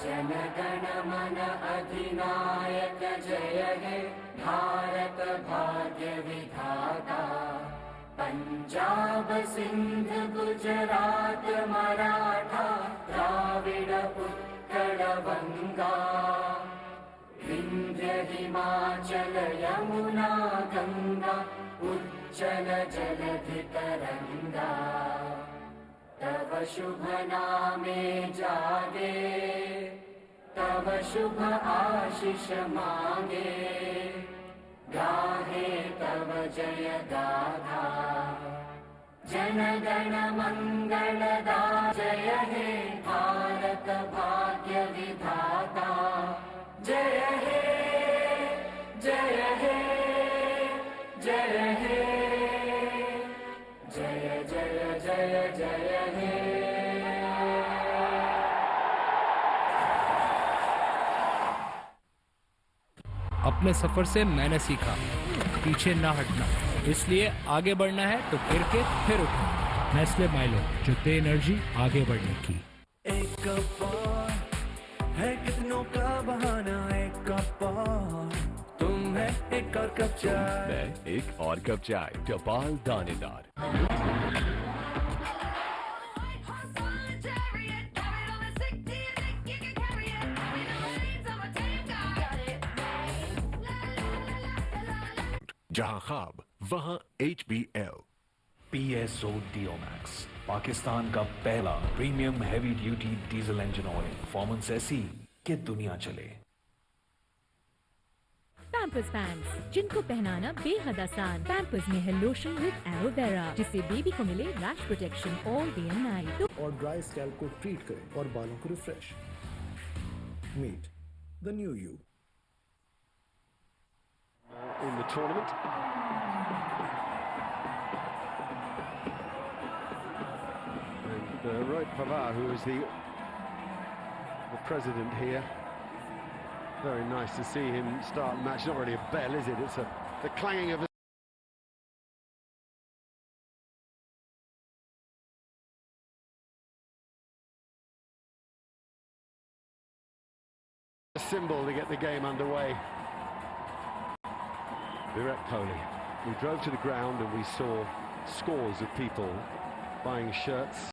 जनगण मन अधिनायक जय हे भारत भाग्य विधाता। पंजाब सिंध गुजरात मराठा द्राविड़ उत्कल बंगा, विंध्य हिमाचल यमुना गंगा उज्जल जलधि तरंगा। तव शुभ नामे जागे, तव शुभ आशीष मांगे, गाहे तव जय गाथा। जनगण मंगलदा जय हे भारत भाग्य विधाता। जय हे जय हे जय हे जय जय जय जय हे। अपने सफर से मैंने सीखा पीछे ना हटना, इसलिए आगे बढ़ना है तो गिर के फिर उठना। नेस्ले माइलो, जो दे एनर्जी आगे बढ़ने की। एक कप और है कितनों का बहाना, एक कप और तुम है एक और कप चाय। मैं एक और कप चाय, टपाल दानेदार। जहां ख्वाब वहां HBL। PSO Diomax, पाकिस्तान का पहला premium heavy duty diesel engine oil. Performance ऐसी कि दुनिया चले। पैम्पर्स पैंट्स, जिनको पहनाना बेहद आसान। पैम्पर्स में है लोशन विद एलोवेरा, जिससे बेबी को मिले rash protection all day and night. और ड्राई स्कैल्प को ट्रीट करें और बालों को refresh. Meet the new you in the tournament. And Rohit Pawar, who is the president here, very nice to see him start the match. Not really a bell, is it? It's the clanging of a symbol to get the game underway. Virat Kohli. We drove to the ground and we saw scores of people buying shirts.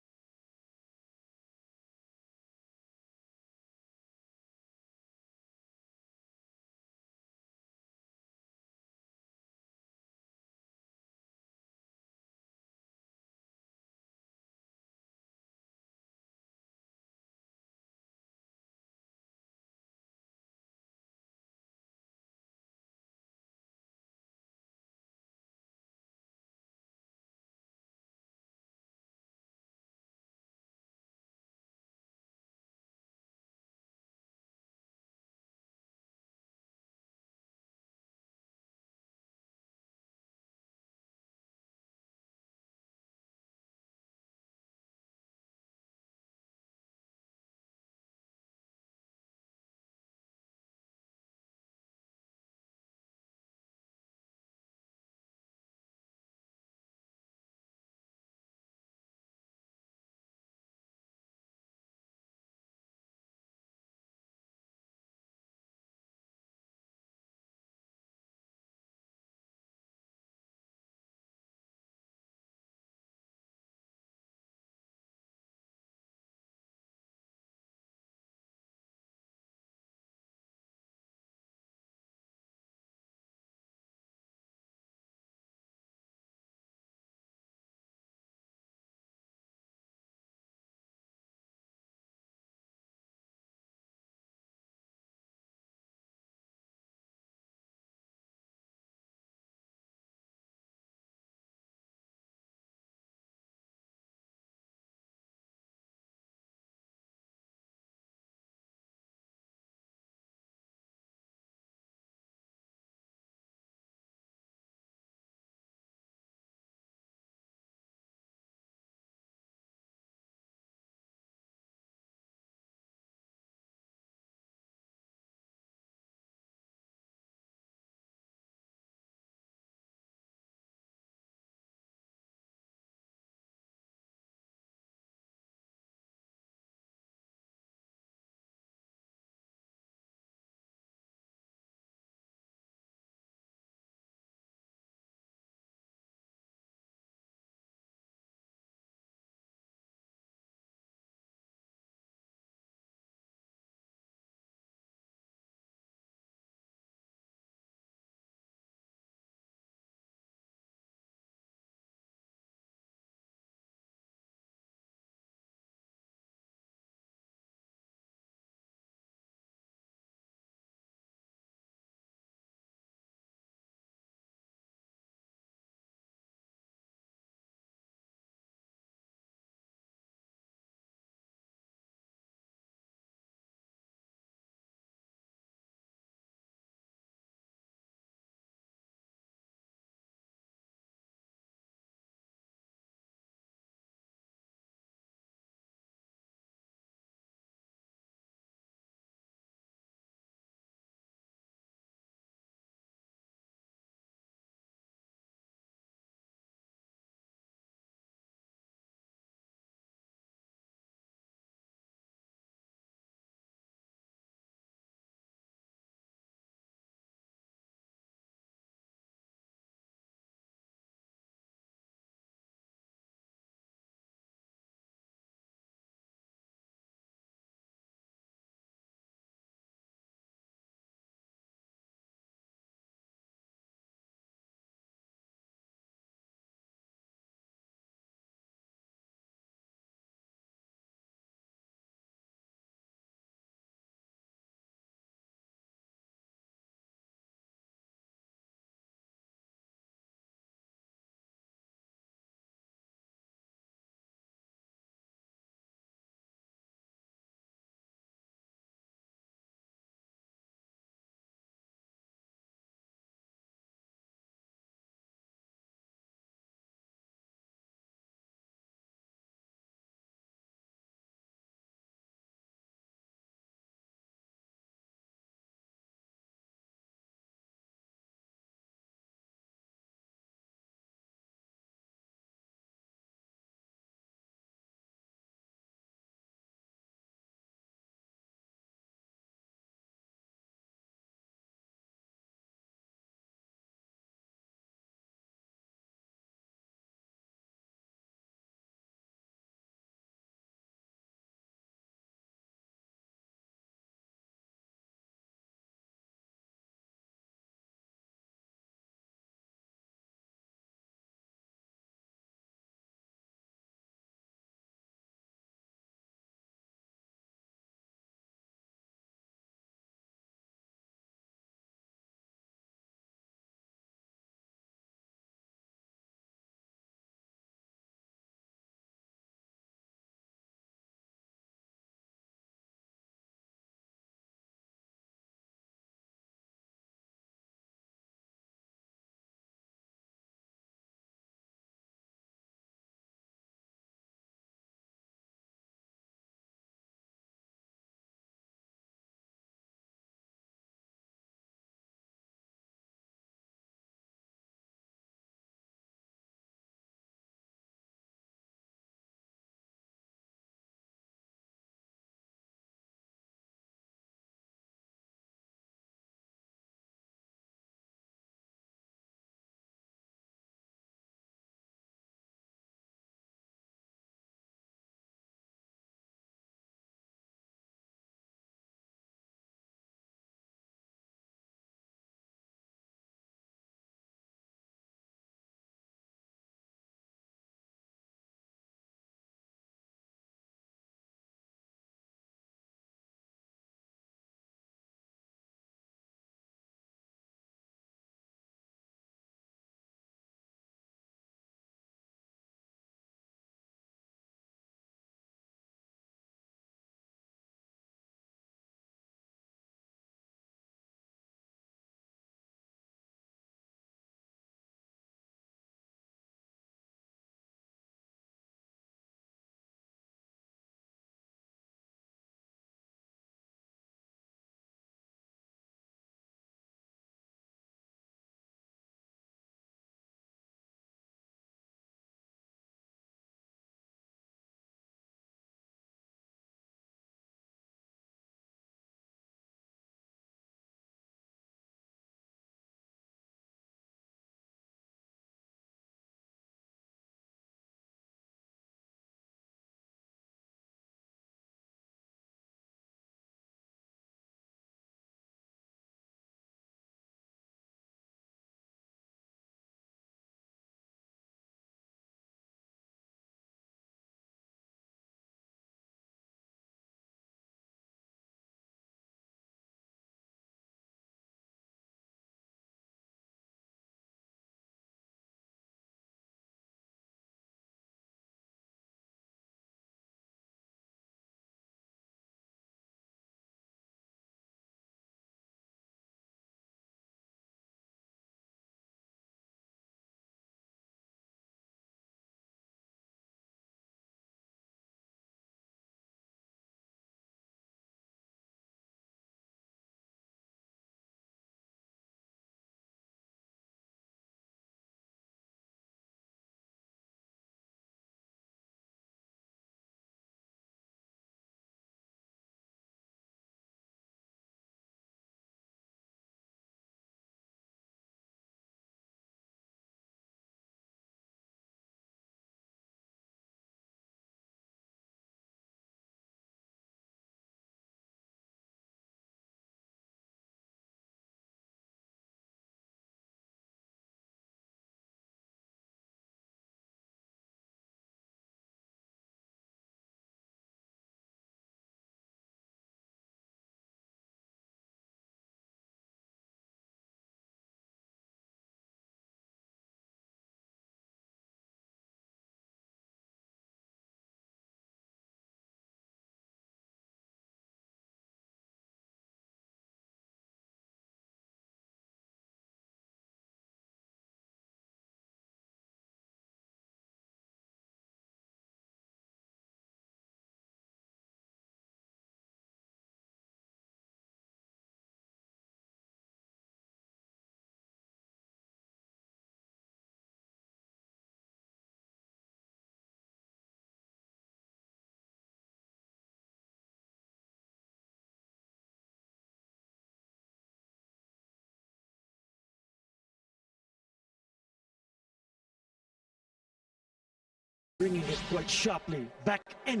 bringing it quite sharply back in.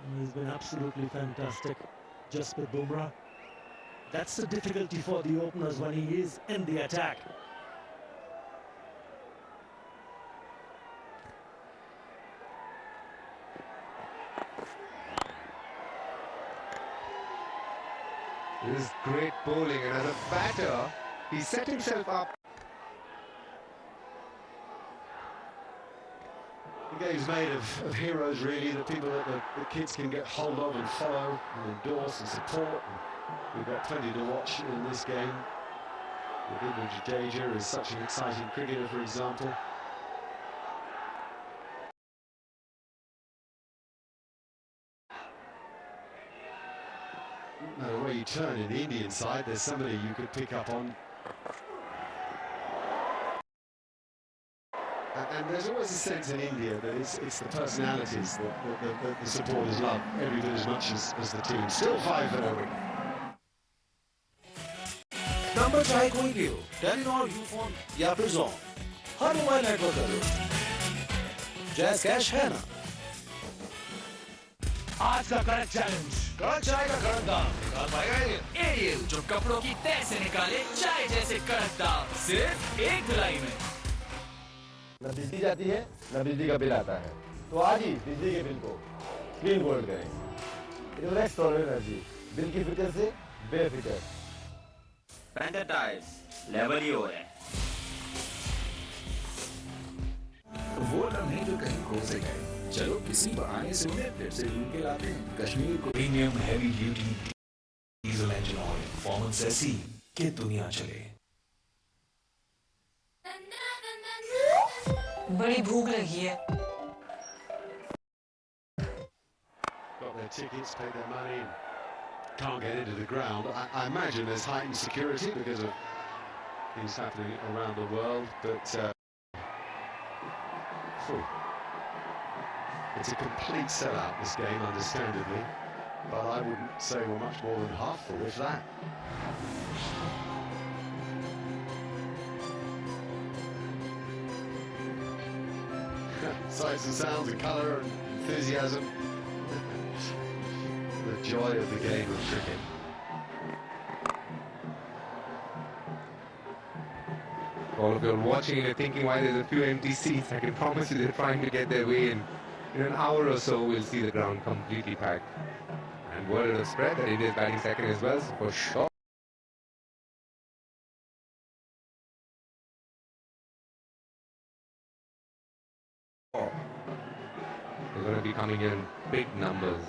And he's been absolutely fantastic, Jasprit Bumrah. That's the difficulty for the openers when he is in the attack. This is great bowling, and as a batter, he set himself up. The game's made of heroes, really, the people that the kids can get hold of and follow and endorse and support. We've got plenty to watch in this game. Ravindra Jadeja is such an exciting cricketer, for example. No matter where you turn in the Indian side, there's somebody you could pick up on. And there's always a sense in India that it's the personalities that the supporters love every bit as much as the team. Still 5 for no wicket. Number चाहे कोई भी हो, Telenor Ufone या फिर zone, हर mobile network का लो। जैस cash है ना। आज का कड़क चैलेंज, कड़क चाय का कड़क दाम, कर पाएगा ये? एरियल जो कपड़ों की तह से निकाले चाय जैसे कड़क दाम, सिर्फ एक धुलाई में। न बिजली जाती है, न बिजली का बिल आता है, तो आज ही बिजली के बिल को क्लीन गोल्ड करें। रिलैक्स सोलर एनर्जी, बिल की फिक्र से बेफिक्र। पैंथर टायर्स, लेवल ही हो रहा है। वो लम्हे जो कहीं खो से गए, चलो किसी बहाने से उन्हें फिर से ढूंढ के लाते हैं। कश्मीर को premium heavy duty diesel engine oil, performance ऐसी कि दुनिया चले। बड़ी भूख लगी है। Got their tickets, paid their money, and can't get into the ground. I imagine there's heightened security because of things happening around the world, but it's a complete sellout, this game, understandably, but I wouldn't say we're much more than half full, if that. Sights and sounds and colour and enthusiasm. The joy of the game of cricket. All of you are watching and you're thinking why there's a few empty seats. I can promise you they're trying to get their way in. In an hour or so, we'll see the ground completely packed. And word of spread that India is batting second as well, so for sure. They're going to be coming in big numbers.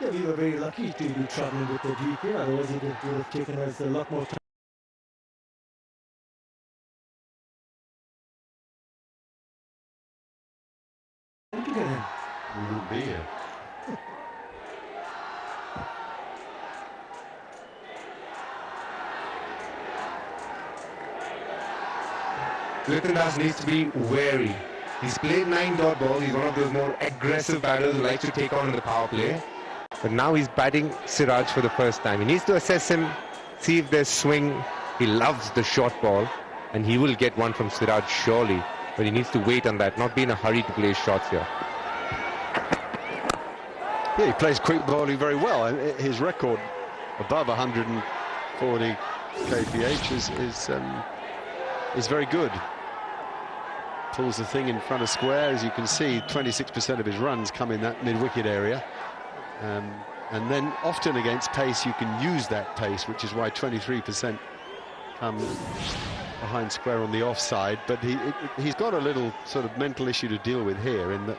Yeah, we were very lucky to be traveling with the GK, otherwise it would have taken us a lot more time. To get in. We wouldn't be here. Little Das needs to be wary. He's played 9 dot balls. He's one of those more aggressive batters who likes to take on in the power play. But now he's batting Siraj for the first time. He needs to assess him, see if there's swing. He loves the short ball, and he will get one from Siraj surely. But he needs to wait on that, not be in a hurry to play shots here. Yeah, he plays quick bowling very well, and his record above 140 kph is very good. Pulls the thing in front of square. As you can see, 26% of his runs come in that mid-wicket area. And then often against pace, you can use that pace, which is why 23% come behind square on the offside. But he's got a little sort of mental issue to deal with here, in that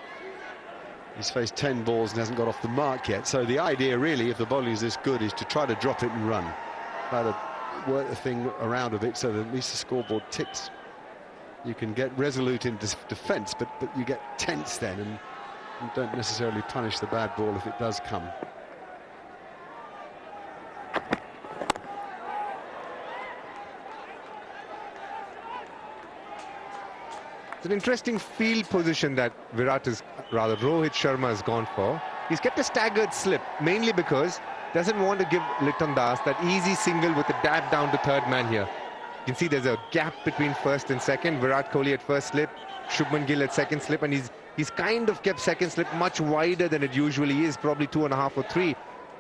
he's faced 10 balls and hasn't got off the mark yet. So the idea, really, if the bowling is this good, is to try to drop it and run. Try to work the thing around a bit so that at least the scoreboard ticks. You can get resolute in defence, but you get tense then, and you don't necessarily punish the bad ball if it does come. It's an interesting field position that Rohit Sharma has gone for. He's kept a staggered slip, mainly because doesn't want to give Litton Das that easy single with a dab down to third man here. You can see there's a gap between first and second. Virat Kohli at first slip, Shubman Gill at second slip, and he's kind of kept second slip much wider than it usually is, probably 2.5 or 3.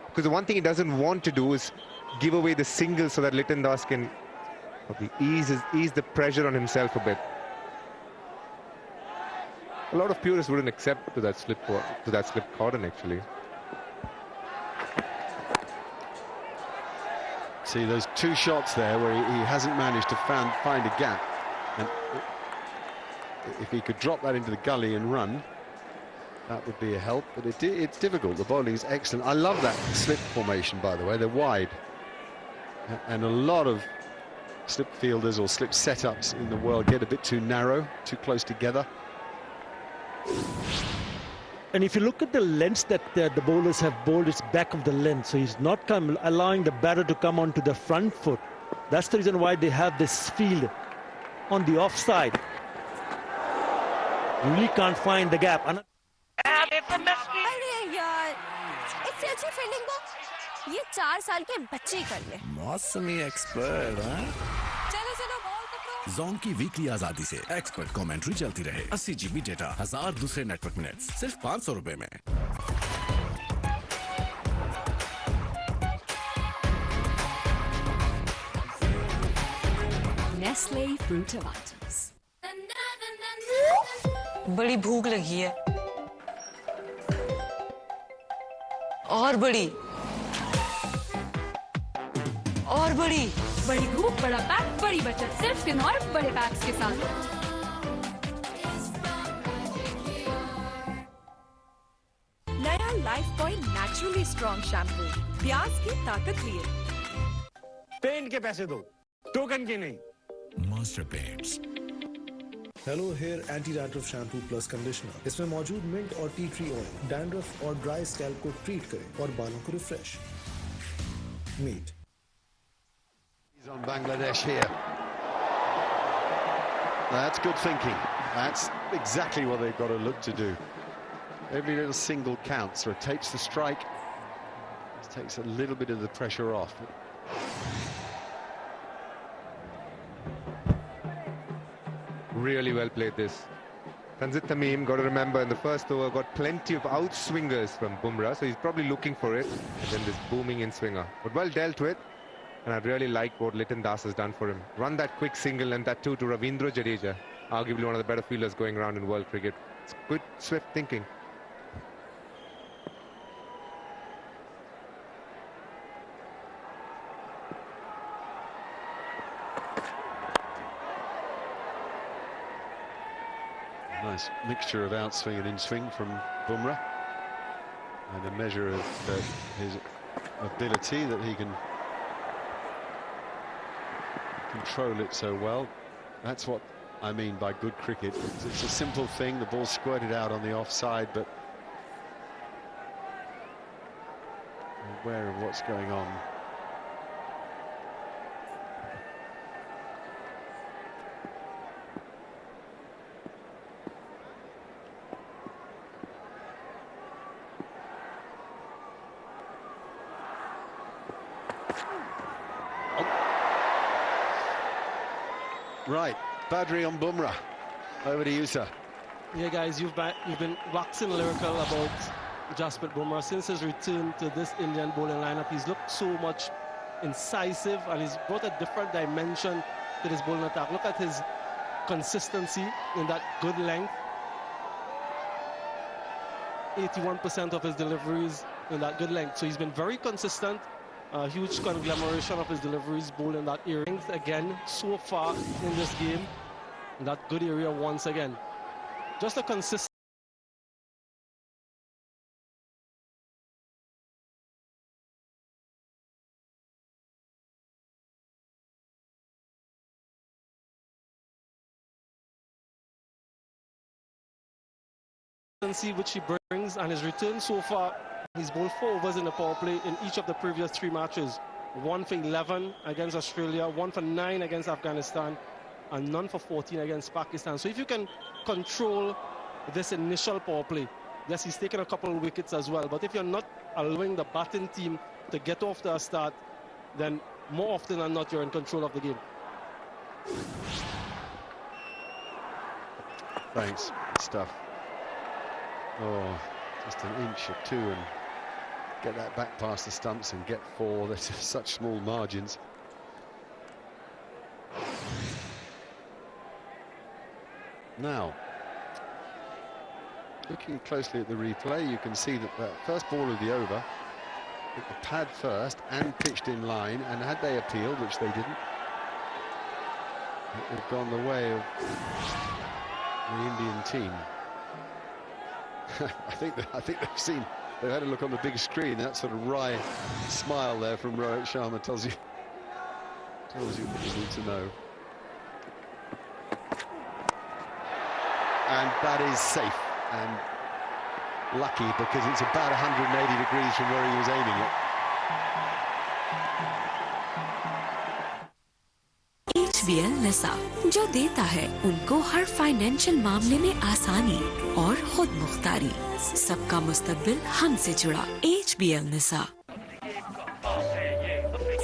Because the one thing he doesn't want to do is give away the single so that Liton Das can probably ease the pressure on himself a bit. A lot of purists wouldn't accept to that slip cordon actually. See those 2 shots there where he hasn't managed to find a gap, and if he could drop that into the gully and run, that would be a help, but it's difficult. The bowling is excellent. I love that slip formation, by the way. They're wide, and a lot of slip fielders or slip setups in the world get a bit too narrow, too close together. And if you look at the lengths that the bowlers have bowled, it's back of the length. So he's not allowing the batter to come onto the front foot. That's the reason why they have this field on the offside. You really can't find the gap. अरे यार, इससे अच्छी fielding को ये 4 साल के बच्चे ही कर ले। मौसमी एक्सपर्ट, हाँ? चलो चलो बॉल पकड़ो। जोन की वीकली आजादी से एक्सपर्ट कमेंट्री चलती रहे। 80 GB डेटा, 1000 दूसरे नेटवर्क मिनट्स, सिर्फ 500 रुपए में। Nestle Fruit of Items. बड़ी भूख लगी है और बड़ी बड़ी भूख, बड़ा पैक, बड़ी बचत, सिर्फ किन्नौर बड़े पैक्स के साथ। नया life point naturally strong shampoo, प्याज की ताकत लिए। पेंट के पैसे दो, टोकन के नहीं। Master paints. Hello hair anti dandruff shampoo plus conditioner. इसमें मौजूद मिंट और टी ट्री ऑयल डैंड्रफ और ड्राई स्कैल्प को ट्रीट करें और बालों को refresh. Meet. He's on Bangladesh here. That's good thinking. That's exactly what they've got to look to do. Every little single counts. Rotates the strike. Just takes a little bit of the pressure off. Really well played this. Tanzit Tamim, got to remember, in the first over, got plenty of outswingers from Bumrah, so he's probably looking for it. And then this booming in swinger. But well dealt with. And I really like what Liton Das has done for him. Run that quick single and that too to Ravindra Jadeja. Arguably one of the better fielders going around in world cricket. It's good, swift thinking. Nice mixture of outswing and in-swing from Bumrah, and a measure of his ability that he can control it so well. That's what I mean by good cricket. It's a simple thing, the ball squirted out on the offside, but aware of what's going on. Right, Badri on Bumrah. Over to you, sir. Yeah, guys, you've been waxing lyrical about Jasprit Bumrah since his return to this Indian bowling lineup. He's looked so much incisive, and he's brought a different dimension to this bowling attack. Look at his consistency in that good length. 81% of his deliveries in that good length. So he's been very consistent. A huge conglomeration of his deliveries bowled in that area. Again, so far in this game, in that good area once again. Just a consistent. Which he brings, and his return so far, he's bowled 4 overs in the power play in each of the previous 3 matches. 1 for 11 against Australia, 1 for 9 against Afghanistan, and none for 14 against Pakistan. So if you can control this initial power play, yes, he's taken a couple of wickets as well, but if you're not allowing the batting team to get off to a start, then more often than not you're in control of the game. Thanks. Good stuff. Oh, just an inch or two and get that back past the stumps and get four. There's such small margins. Now, looking closely at the replay, you can see that the first ball of the over hit the pad first and pitched in line, and had they appealed, which they didn't, it would have gone the way of the Indian team. I think they've had a look on the big screen. That sort of wry smile there from Rohit Sharma tells you what you need to know. And that is safe and lucky, because it's about 180 degrees from where he was aiming it. HBL निसा जो देता है उनको हर financial मामले में आसानी और खुद मुख्तारी, सबका मुस्तकबिल हमसे जुड़ा। HBL निसा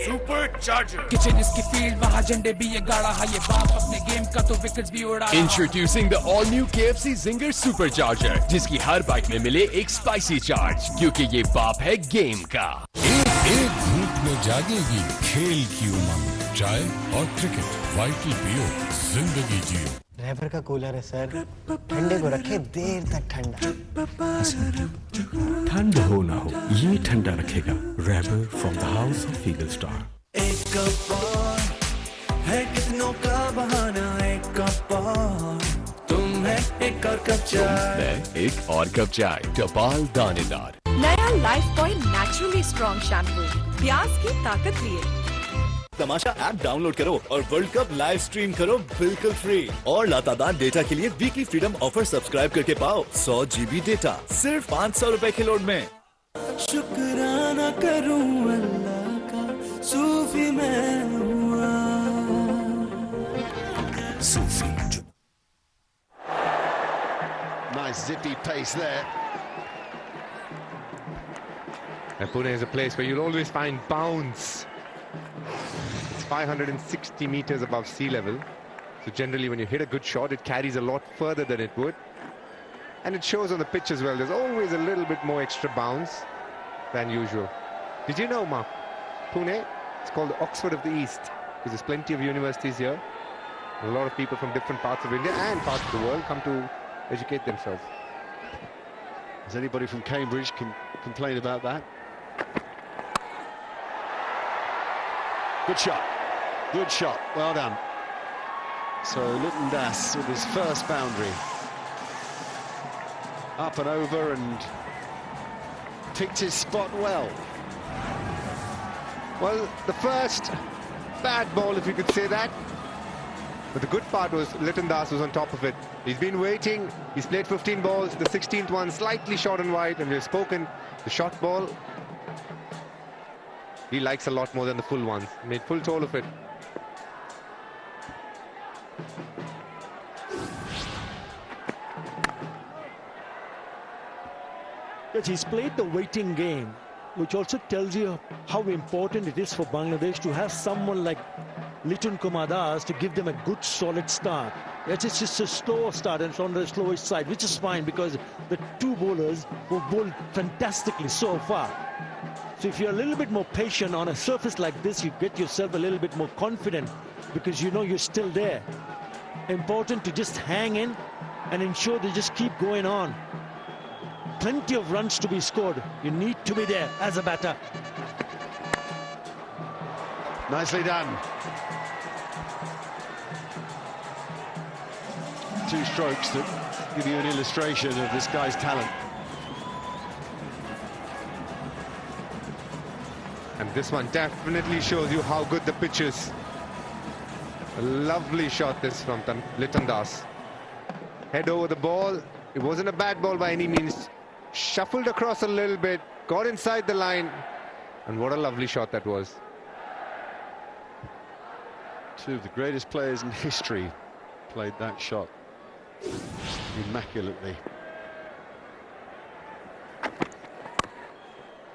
किचन इसकी फील्ड वहाँ झंडे भी ये गाड़ा है, ये बाप अपने गेम का तो विकेट्स भी उड़ा। Introducing the all new KFC Zinger Supercharger, जिसकी हर बाइट में मिले एक स्पाइसी चार्ज, क्योंकि ये बाप है गेम का। एक घूंट में जागेगी खेल की उमंग, चाय और क्रिकेट, वाइटल पियो, जिंदगी जियो। रैपर का कूलर है सर, ठंडे को रखे देर तक ठंडा। ठंड हो ना हो, ये ठंडा रखेगा। Wrapper from the house of Eagle Star. एक कप और है कितनों का बहाना, एक कप और तुम है एक और कप चाय। एक और कप चाय, टपाल दानेदार। नया Lifebuoy naturally strong shampoo, प्याज की ताकत लिए। तमाशा ऐप डाउनलोड करो और वर्ल्ड कप लाइव स्ट्रीम करो बिल्कुल फ्री। और लातादार डेटा के लिए वीकली फ्रीडम ऑफर सब्सक्राइब करके पाओ 100 GB डेटा सिर्फ 500 रुपए के लोड में। शुक्राना करूं अल्लाह का, सूफी मैं हुआ। सूफी। Nice zippy pace there. And Pune is a place where you'll always find bounce. It's 560 meters above sea level, so generally when you hit a good shot, it carries a lot further than it would, and it shows on the pitch as well. There's always a little bit more extra bounce than usual. Did you know, Mark, Pune, it's called the Oxford of the East, because there's plenty of universities here. A lot of people from different parts of India and parts of the world come to educate themselves. Does anybody from Cambridge complain about that? Good shot. Good shot. Well done. So Litton Das with his first boundary. Up and over and picked his spot well. Well, the first bad ball, if you could say that. But the good part was Litton Das was on top of it. He's been waiting. He's played 15 balls. The 16th one slightly short and wide, and we've spoken. The short ball, he likes a lot more than the full ones. Made full toll of it. Yes, he's played the waiting game, which also tells you how important it is for Bangladesh to have someone like Litton Kumar Das to give them a good solid start. It's just a slow start and it's on the slowest side, which is fine because the two bowlers were bowled fantastically so far. So if you're a little bit more patient on a surface like this, you get yourself a little bit more confident because you know you're still there. Important to just hang in and ensure they just keep going on. Plenty of runs to be scored. You need to be there as a batter. Nicely done. Two strokes that give you an illustration of this guy's talent. And this one definitely shows you how good the pitch is. A lovely shot this from Litton Das. Head over the ball. It wasn't a bad ball by any means. Shuffled across a little bit, got inside the line. And what a lovely shot that was. Two of the greatest players in history played that shot immaculately.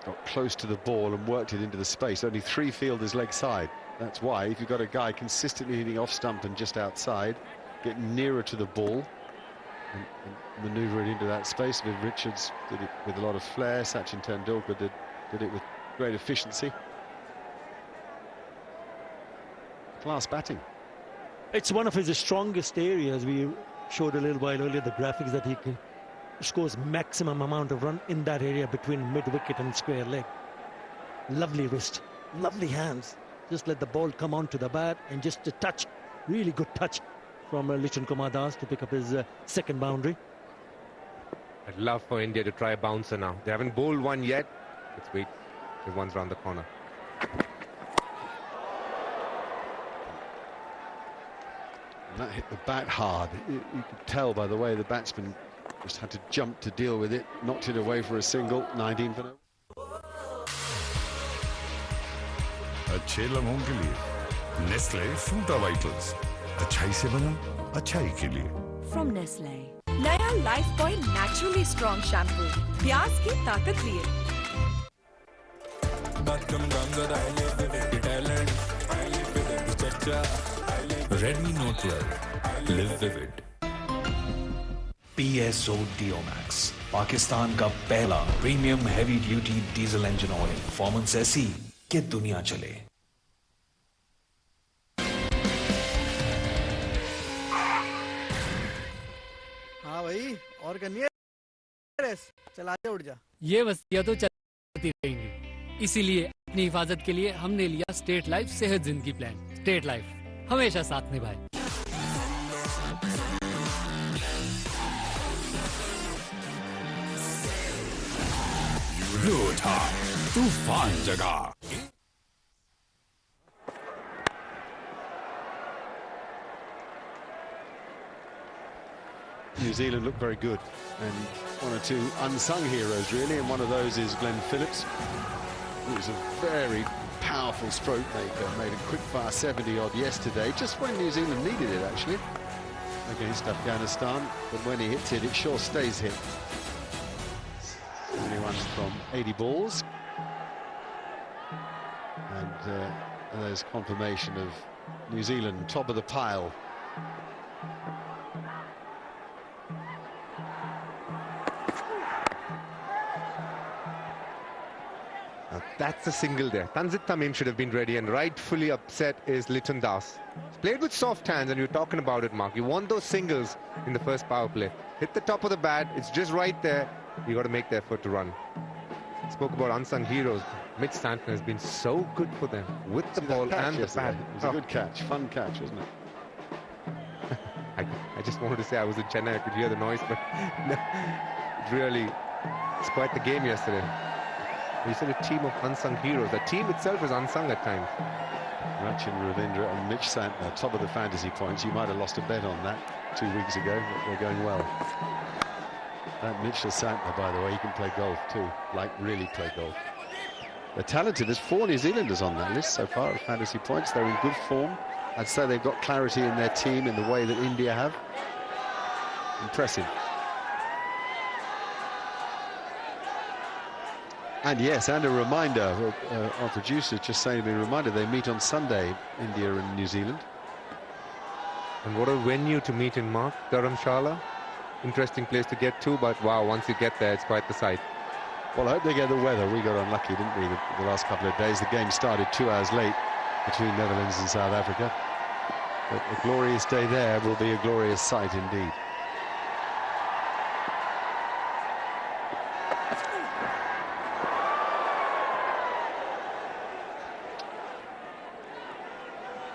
Got close to the ball and worked it into the space. Only 3 fielders leg side. That's why, if you've got a guy consistently hitting off stump and just outside, get nearer to the ball and manoeuvre it into that space. Viv Richards did it with a lot of flair. Sachin Tendulkar did it with great efficiency. Class batting. It's one of his strongest areas. We showed a little while earlier the graphics that he scores maximum amount of run in that area between mid-wicket and square leg. Lovely wrist, lovely hands. Just let the ball come onto the bat and just a touch, really good touch from Lichan Kumar Das to pick up his second boundary. I'd love for India to try a bouncer now. They haven't bowled one yet. Let's wait till one's round the corner. And that hit the bat hard. You could tell by the way the batsman just had to jump to deal with it. Knocked it away for a single. 19 for no. अच्छे लम्हों के लिए Nestle फ्रूटा vitals अच्छाई से बना अच्छाई के लिए From Nestle. नया Lifebuoy naturally strong shampoo प्याज की ताकत लिए Redmi Note 12. Live vivid. PSO Diomax, Pakistan का पहला premium heavy duty diesel engine oil. Performance ऐसी कि दुनिया चले। हाँ भाई, और करनी है रेस, चला जा उड़ जा। ये वस्तियां तो चलती रहेंगी, इसीलिए अपनी हिफाजत के लिए हमने लिया स्टेट लाइफ सेहत जिंदगी प्लान। स्टेट लाइफ हमेशा साथ निभाए। था तूफान जगह New Zealand look very good, and one or two unsung heroes really, and one of those is Glenn Phillips, who was a very powerful stroke maker, made a quick fire 70 odd yesterday, just when New Zealand needed it actually, against Afghanistan, but when he hits it, it sure stays hit. 71 from 80 balls, and there's confirmation of New Zealand top of the pile. That's a single there. Tanzit Tamim should have been ready, and rightfully upset is Lichan Das. He's played with soft hands, and you're talking about it, Mark. You want those singles in the first power play. Hit the top of the bat, it's just right there. You got to make the effort to run. Spoke about unsung heroes. Mitch Stanton has been so good for them with the ball and the bat. It was a good catch, fun catch, wasn't it? I just wanted to say I was in Chennai, I could hear the noise, but it really spoiled the game yesterday. You said a team of unsung heroes. The team itself is unsung at times. Rachin Ravindra and Mitch Santner, top of the fantasy points. You might have lost a bet on that 2 weeks ago, but they're going well. That Mitchell Santner, by the way, he can play golf too, like really play golf. They're talented. There's 4 New Zealanders on that list so far at fantasy points. They're in good form. I'd say they've got clarity in their team in the way that India have. Impressive. And yes, and a reminder, our producer just saying to me, a reminder, they meet on Sunday, India and New Zealand. And what a venue to meet in, Mark. Dharamshala. Interesting place to get to, but wow, once you get there, it's quite the sight. Well, I hope they get the weather. We got unlucky, didn't we, the last couple of days. The game started 2 hours late between Netherlands and South Africa. But a glorious day there will be a glorious sight indeed.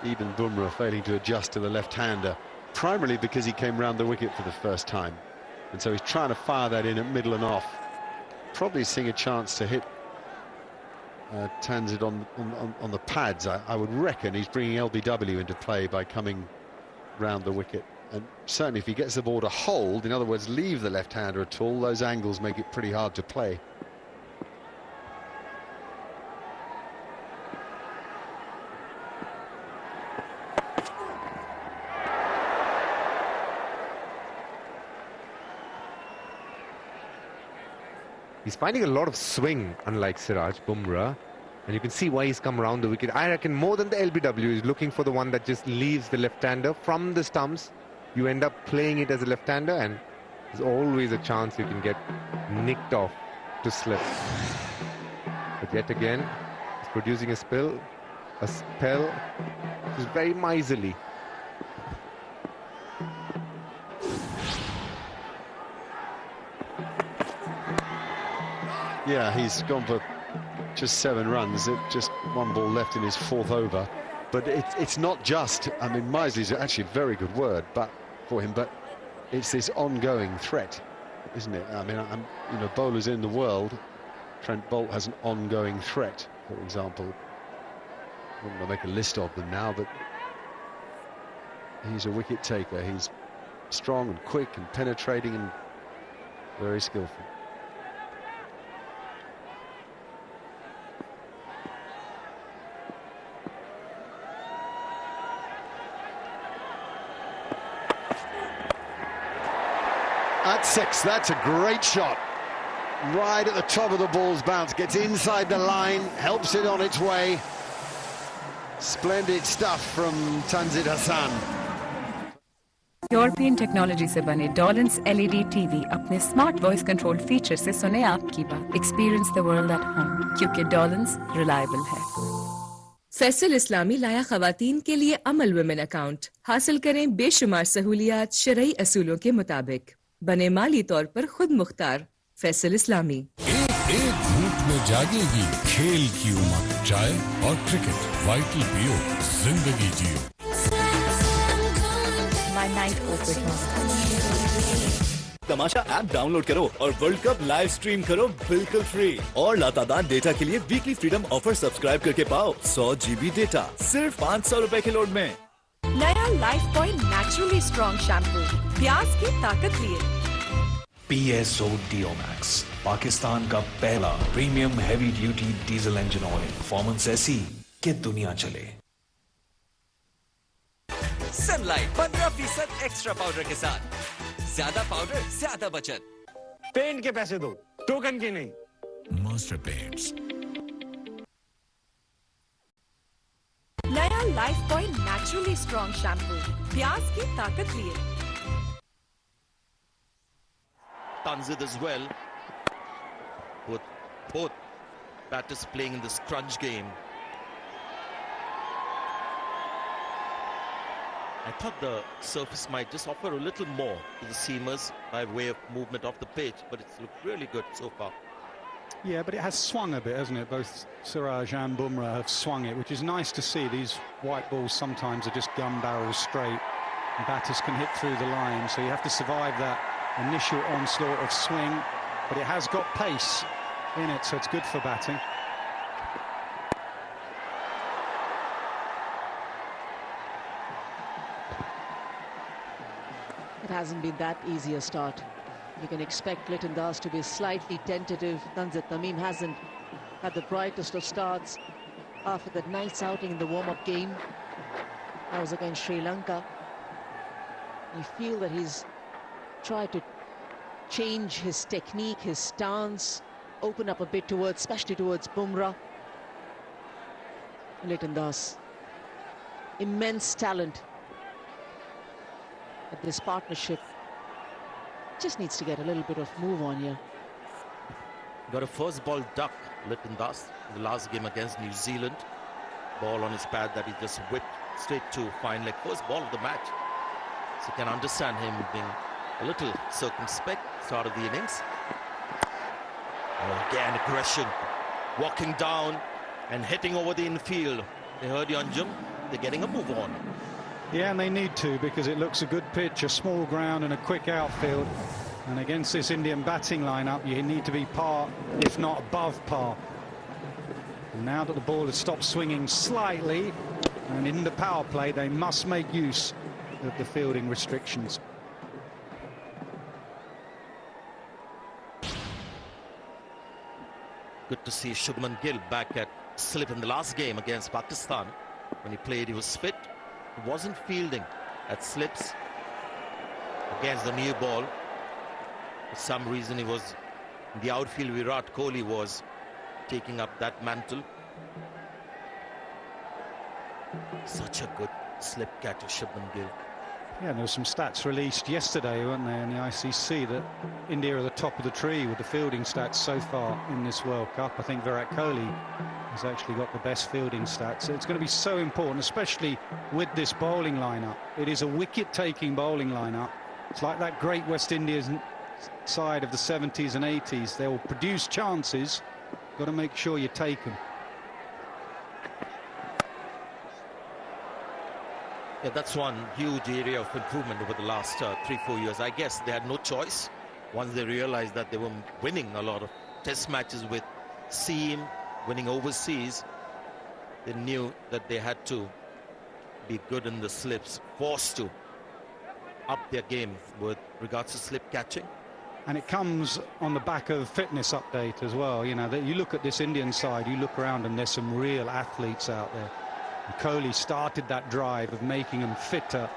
Even Bumrah failing to adjust to the left-hander, primarily because he came round the wicket for the first time. And so he's trying to fire that in at middle and off. Probably seeing a chance to hit Tanzit on the pads. I would reckon he's bringing LBW into play by coming round the wicket. And certainly if he gets the ball to hold, in other words, leave the left-hander at all, those angles make it pretty hard to play. He's finding a lot of swing, unlike Siraj, Bumrah. And you can see why he's come around the wicket. I reckon more than the LBW is looking for the one that just leaves the left-hander from the stumps. You end up playing it as a left-hander, and there's always a chance you can get nicked off to slip. But yet again, he's producing a spell, which is very miserly. Yeah, he's gone for just 7 runs, just 1 ball left in his 4th over. But it's not just, I mean, miserly's actually a very good word for him, but it's this ongoing threat, isn't it? I mean, you know, bowlers in the world, Trent Boult has an ongoing threat, for example. I wouldn't want to make a list of them now, but he's a wicket taker. He's strong and quick and penetrating and very skillful. At 6, that's a great shot. Right at the top of the ball's bounce, gets inside the line, helps it on its way. Splendid stuff from Tanzid Hassan. European technology से बने डॉलन्स LED TV अपने smart voice control feature से सुने आपकी बात। Experience the world at home, क्योंकि डॉलन्स reliable है। फैसल इस्लामी लाया खवातीन के लिए अमल वुमेन अकाउंट हासिल करें बेशुमार सहूलियात शरई असूलों के मुताबिक। बने माली तौर पर खुद मुख्तार। फैसल इस्लामी। एक घूंट में जागेगी खेल की उमंग, चाय और क्रिकेट, वाइटल पियो, जिंदगी जियो। My night Tamasha app download करो और वर्ल्ड कप लाइव स्ट्रीम करो बिल्कुल फ्री। और लातादार डेटा के लिए वीकली फ्रीडम ऑफर सब्सक्राइब करके पाओ 100 GB डेटा सिर्फ 500 रुपए के लोड में। नया Lifebuoy naturally strong shampoo, प्याज की ताकत लिए। PSO Dio Max, पाकिस्तान का पहला premium heavy duty diesel engine oil. Performance ऐसी कि दुनिया चले। सनलाइट 15% एक्स्ट्रा पाउडर के साथ, ज्यादा पाउडर ज्यादा बचत। पेंट के पैसे दो, टोकन के नहीं। Master paints. नया Lifebuoy naturally strong shampoo, प्याज की ताकत लिए। Tanzid as well, with both batters playing in this crunch game. I thought the surface might just offer a little more to the seamers by way of movement off the pitch, but it's looked really good so far. Yeah, but it has swung a bit, hasn't it? Both Siraj and Bumrah have swung it, which is nice to see. These white balls sometimes are just gun barrels straight. And batters can hit through the line, so you have to survive that initial onslaught of swing, but it has got pace in it, so it's good for batting. It hasn't been that easy a start. You can expect Litton Das to be slightly tentative. Tanzid Tamim hasn't had the brightest of starts after that night's outing in the warm-up game. That was against Sri Lanka. You feel that he's tried to change his technique, his stance, open up a bit towards, especially towards Bumrah. Litton Das, immense talent. But this partnership just needs to get a little bit of move on here. Got a first ball duck, Litton Das, in the last game against New Zealand. Ball on his pad that he just whipped straight to fine leg. First ball of the match. So you can understand him being a little circumspect start of the innings. Again, aggression, walking down and hitting over the infield. They heard Yanjum, they're getting a move on. Yeah, and they need to, because it looks a good pitch, a small ground and a quick outfield. And against this Indian batting lineup, you need to be par, if not above par. And now that the ball has stopped swinging slightly, and in the power play, they must make use of the fielding restrictions. Good to see Shubman Gill back at slip in the last game against Pakistan. When he played, he was fit. He wasn't fielding at slips against the new ball. For some reason, he was in the outfield. Virat Kohli was taking up that mantle. Such a good slip catcher, Shubman Gill. Yeah, there were some stats released yesterday, weren't there, in the ICC, that India are the top of the tree with the fielding stats so far in this World Cup. I think Virat Kohli has actually got the best fielding stats. So it's going to be so important, especially with this bowling lineup. It is a wicket-taking bowling lineup. It's like that great West Indian side of the 70s and 80s. They will produce chances. Got to make sure you take them. Yeah, that's one huge area of improvement over the last 3-4 years. I guess they had no choice once they realized that they were winning a lot of test matches with seam, winning overseas. They knew that they had to be good in the slips, forced to up their game with regards to slip catching. And it comes on the back of fitness update as well. You know, that you look at this Indian side, you look around and there's some real athletes out there. And Kohli started that drive of making them fitter.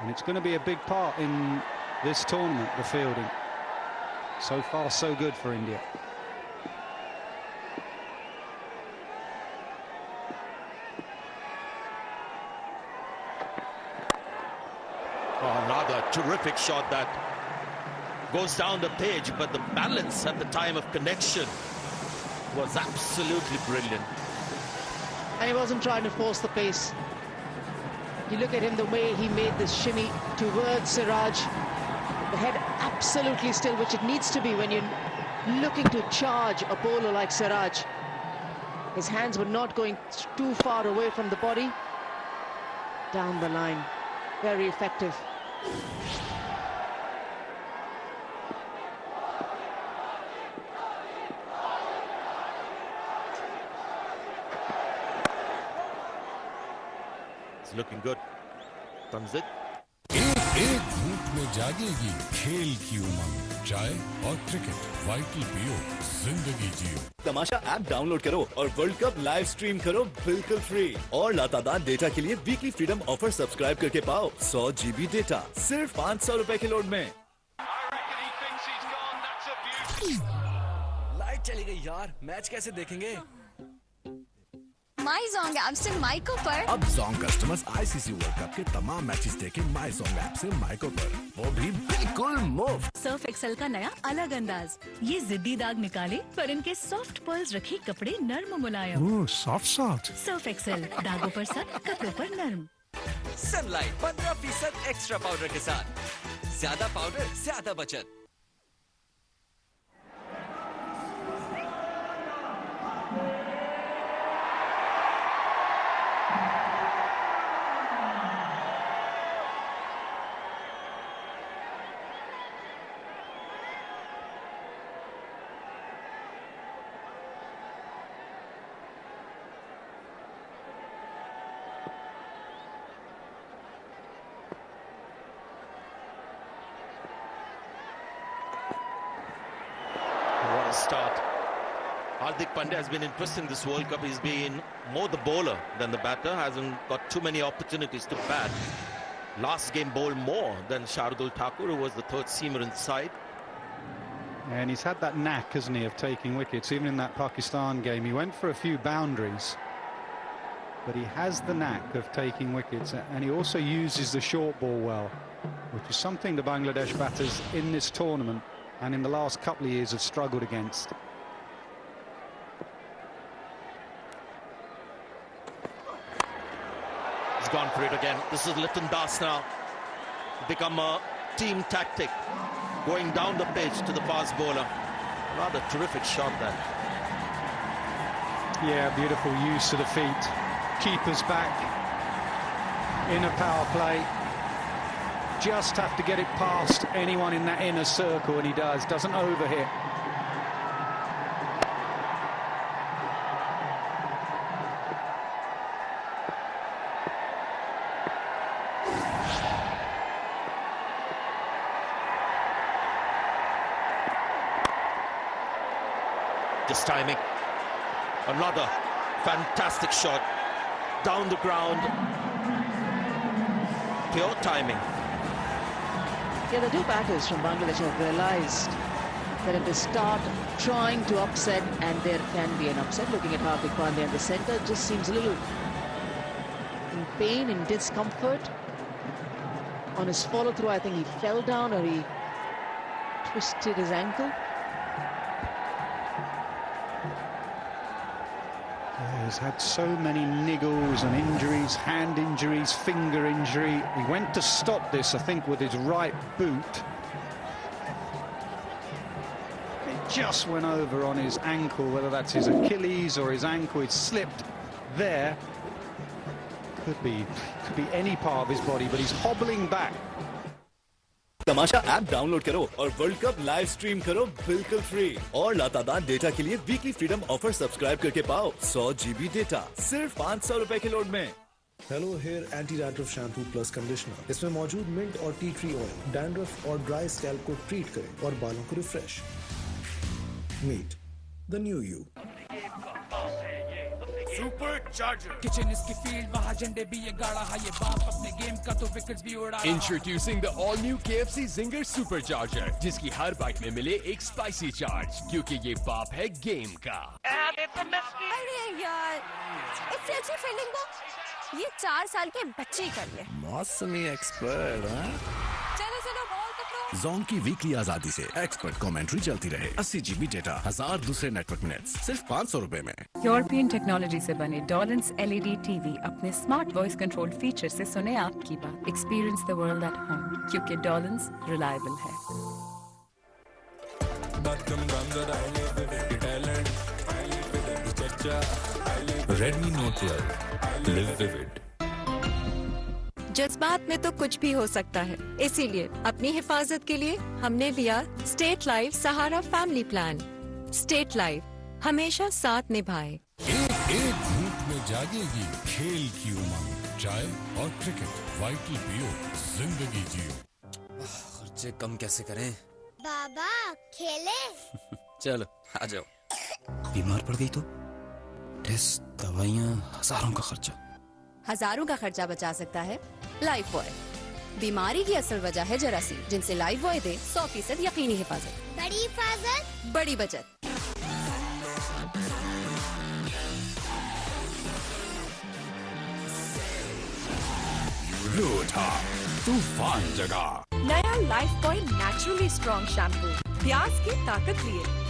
And it's going to be a big part in this tournament, the fielding. So far, so good for India. Oh, another terrific shot that goes down the page, but the balance at the time of connection was absolutely brilliant. And he wasn't trying to force the pace. You look at him, the way he made this shimmy towards Siraj. The head absolutely still, which it needs to be when you're looking to charge a bowler like Siraj. His hands were not going too far away from the body. Down the line. Very effective. It's looking good. Tousif. एक घूंट में जागेगी खेल की उमंग, चाय और cricket, vital पियो, जिंदगी जियो। तमाशा app download करो और वर्ल्ड कप लाइव स्ट्रीम करो बिल्कुल फ्री। और लातादार डेटा के लिए वीकली फ्रीडम ऑफर सब्सक्राइब करके पाओ 100 GB डेटा सिर्फ 500 रुपए के लोड में। लाइट चली गई यार, मैच कैसे देखेंगे? माई Zong ऐप से माइको पर अब Zong customers ICC world cup के तमाम मैचेस देखें माई Zong ऐप से माइको पर, वो भी बिल्कुल मुफ्त। सर्फ एक्सेल का नया अलग अंदाज, ये जिद्दी दाग निकाले पर इनके सॉफ्ट पर्ल्स रखे कपड़े नर्म मुलायम। ओह सॉफ्ट। सर्फ एक्सेल, दागों पर सख्त, कपड़ों पर नर्म। सनलाइट 15% एक्स्ट्रा पाउडर के साथ, ज्यादा पाउडर ज्यादा बचत। Start. Hardik Pandya has been interesting this World Cup. He's been more the bowler than the batter. Hasn't got too many opportunities to bat. Last game bowled more than Shardul Thakur, who was the third seamer inside. And he's had that knack, hasn't he, of taking wickets. Even in that Pakistan game, he went for a few boundaries. But he has the knack of taking wickets. And he also uses the short ball well, which is something the Bangladesh batters in this tournament and in the last couple of years have struggled against. He's gone for it again. This is Lipton Das now. Become a team tactic. Going down the pitch to the fast bowler. Rather terrific shot there. Yeah, beautiful use of the feet. Keeper's back in a power play. Just have to get it past anyone in that inner circle, and he does. Doesn't overhit. Just timing. Another fantastic shot. Down the ground. Pure timing. Yeah, the two batters from Bangladesh have realized that if they start trying to upset, and there can be an upset, looking at Hardik Pandya in the centre, just seems a little pain and discomfort. On his follow-through, I think he fell down or he twisted his ankle. He's had so many niggles and injuries, hand injuries, finger injury. He went to stop this, I think, with his right boot. It just went over on his ankle, whether that's his Achilles or his ankle. It slipped there. Could be any part of his body, but he's hobbling back. Tamasha app download करो और world cup live stream करो बिल्कुल free और लातादार data के लिए weekly freedom offer subscribe करके पाओ 100 GB data सिर्फ 500 रुपए के लोड में। Hello hair anti dandruff shampoo plus conditioner. इसमें मौजूद मिंट और टी ट्री ऑयल डैंड्रफ और ड्राई स्कैल्प को ट्रीट करें और बालों को refresh. Meet the new you. Supercharger. Kitchen is की फील्ड वहाँ झंडे भी ये गाड़ा है ये बाप अपने गेम का तो विकेट्स भी उड़ा। Introducing the all new KFC Zinger Supercharger, जिसकी हर बाइट में मिले एक स्पाइसी चार्ज, क्योंकि ये बाप है गेम का। अरे यार, इससे अच्छी फील्डिंग को ये 4 साल के बच्चे ही कर ले। मौसमी एक्सपर्ट। चलो चलो बॉल पकड़ो। जोंग की वीकली आजादी से एक्सपर्ट कमेंट्री चलती रहे। 80 GB डेटा, 1000 दूसरे नेटवर्क नेट्स, सिर्फ 500 रुपए में। यूरोपियन टेक्नोलॉजी से बने डॉलन्स LED TV अपने स्मार्ट वॉइस कंट्रोल फीचर से सुने आपकी बात। Experience the world at home, क्योंकि डॉलन्स रिलायबल है। Redmi Note 12, live vivid. जज्बात में तो कुछ भी हो सकता है, इसीलिए अपनी हिफाजत के लिए हमने लिया स्टेट लाइफ सहारा फैमिली प्लान। स्टेट लाइफ हमेशा साथ निभाए। एक धूप में जागेगी खेल की उमंग, चाय और क्रिकेट, वाइटल पियो, जिंदगी जियो। खर्चे कम कैसे करें? बाबा खेले। चलो आ जाओ। बीमार पड़ गई तो टेस्ट, दवाइयाँ, हजारों का खर्चा। हजारों का खर्चा बचा सकता है लाइफ बॉय। बीमारी की असल वजह है जरासीम, जिनसे लाइफ बॉय दे 100% यकीनी हिफाजत। बड़ी हिफाजत, बड़ी बचत। तूफान जगह नया Lifebuoy naturally strong shampoo, प्याज की ताकत लिए।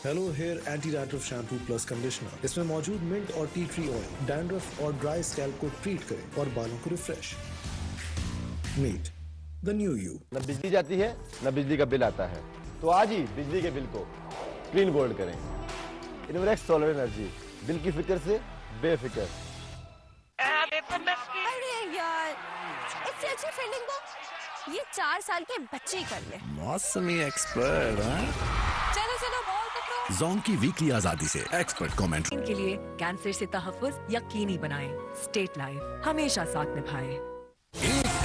Hello hair anti dandruff shampoo plus conditioner. इसमें मौजूद मिंट और टी ट्री ऑयल डैंड्रफ और ड्राई स्कैल्प को ट्रीट करें और बालों को refresh. Meet the new you. न बिजली जाती है न बिजली का बिल आता है, तो आज ही बिजली के बिल को क्लीन गोल्ड करें। इनवर्क्स सोलर एनर्जी, बिल की फिक्र से बेफिक्र। अरे यार, इससे अच्छी फील्डिंग को ये 4 साल के बच्चे ही कर ले। मौसमी एक्सपर्ट। चलो चलो बॉल पकड़ो। जोंग की वीकली आजादी से एक्सपर्ट कमेंट्री के लिए कैंसर से तहफ्फुज़ यकीनी बनाएं। स्टेट लाइफ हमेशा साथ निभाए।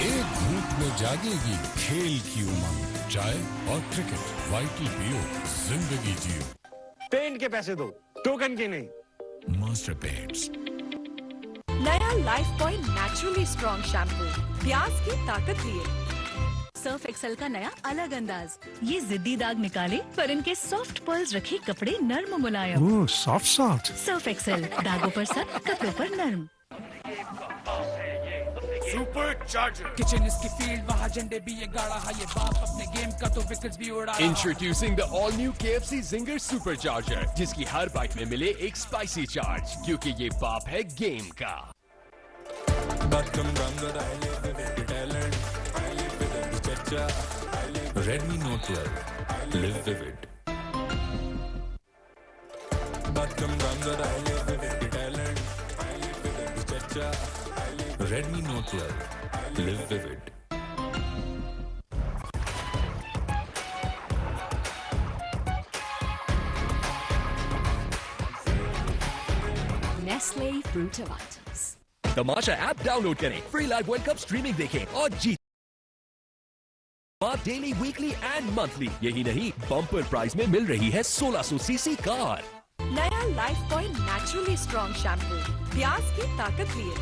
एक धूप में जागेगी खेल की उमंग, चाय और क्रिकेट, वाइटल पियो, जिंदगी जियो। पेंट के पैसे दो, टोकन के नहीं। Master paints. नया Lifebuoy naturally strong shampoo, प्याज की ताकत लिए। सर्फ एक्सेल का नया अलग अंदाज, ये जिद्दी दाग निकाले पर इनके सॉफ्ट पर्ल्स रखे कपड़े नर्म मुलायम। ओह सॉफ्ट। सर्फ एक्सेल, दागों पर सख्त, कपड़ों पर नर्म। Supercharger. Kitchen is की फील्ड वहाँ झंडे भी ये गाड़ा है ये बाप अपने गेम का तो विकेट्स भी उड़ा। Introducing the all new KFC Zinger Supercharger, जिसकी हर बाइट में मिले एक स्पाइसी चार्ज, क्योंकि ये बाप है गेम का। Redmi Note 12, live vivid. Redmi Note 12, live vivid. Nestle Fruit of Items। Tamasha app download करें, free live world cup streaming देखें और जीत डेली, वीकली एंड मंथली। यही नहीं, बम्पर प्राइस में मिल रही है 1600 सीसी कार। नया Lifebuoy naturally strong shampoo, प्याज की ताकत लिए।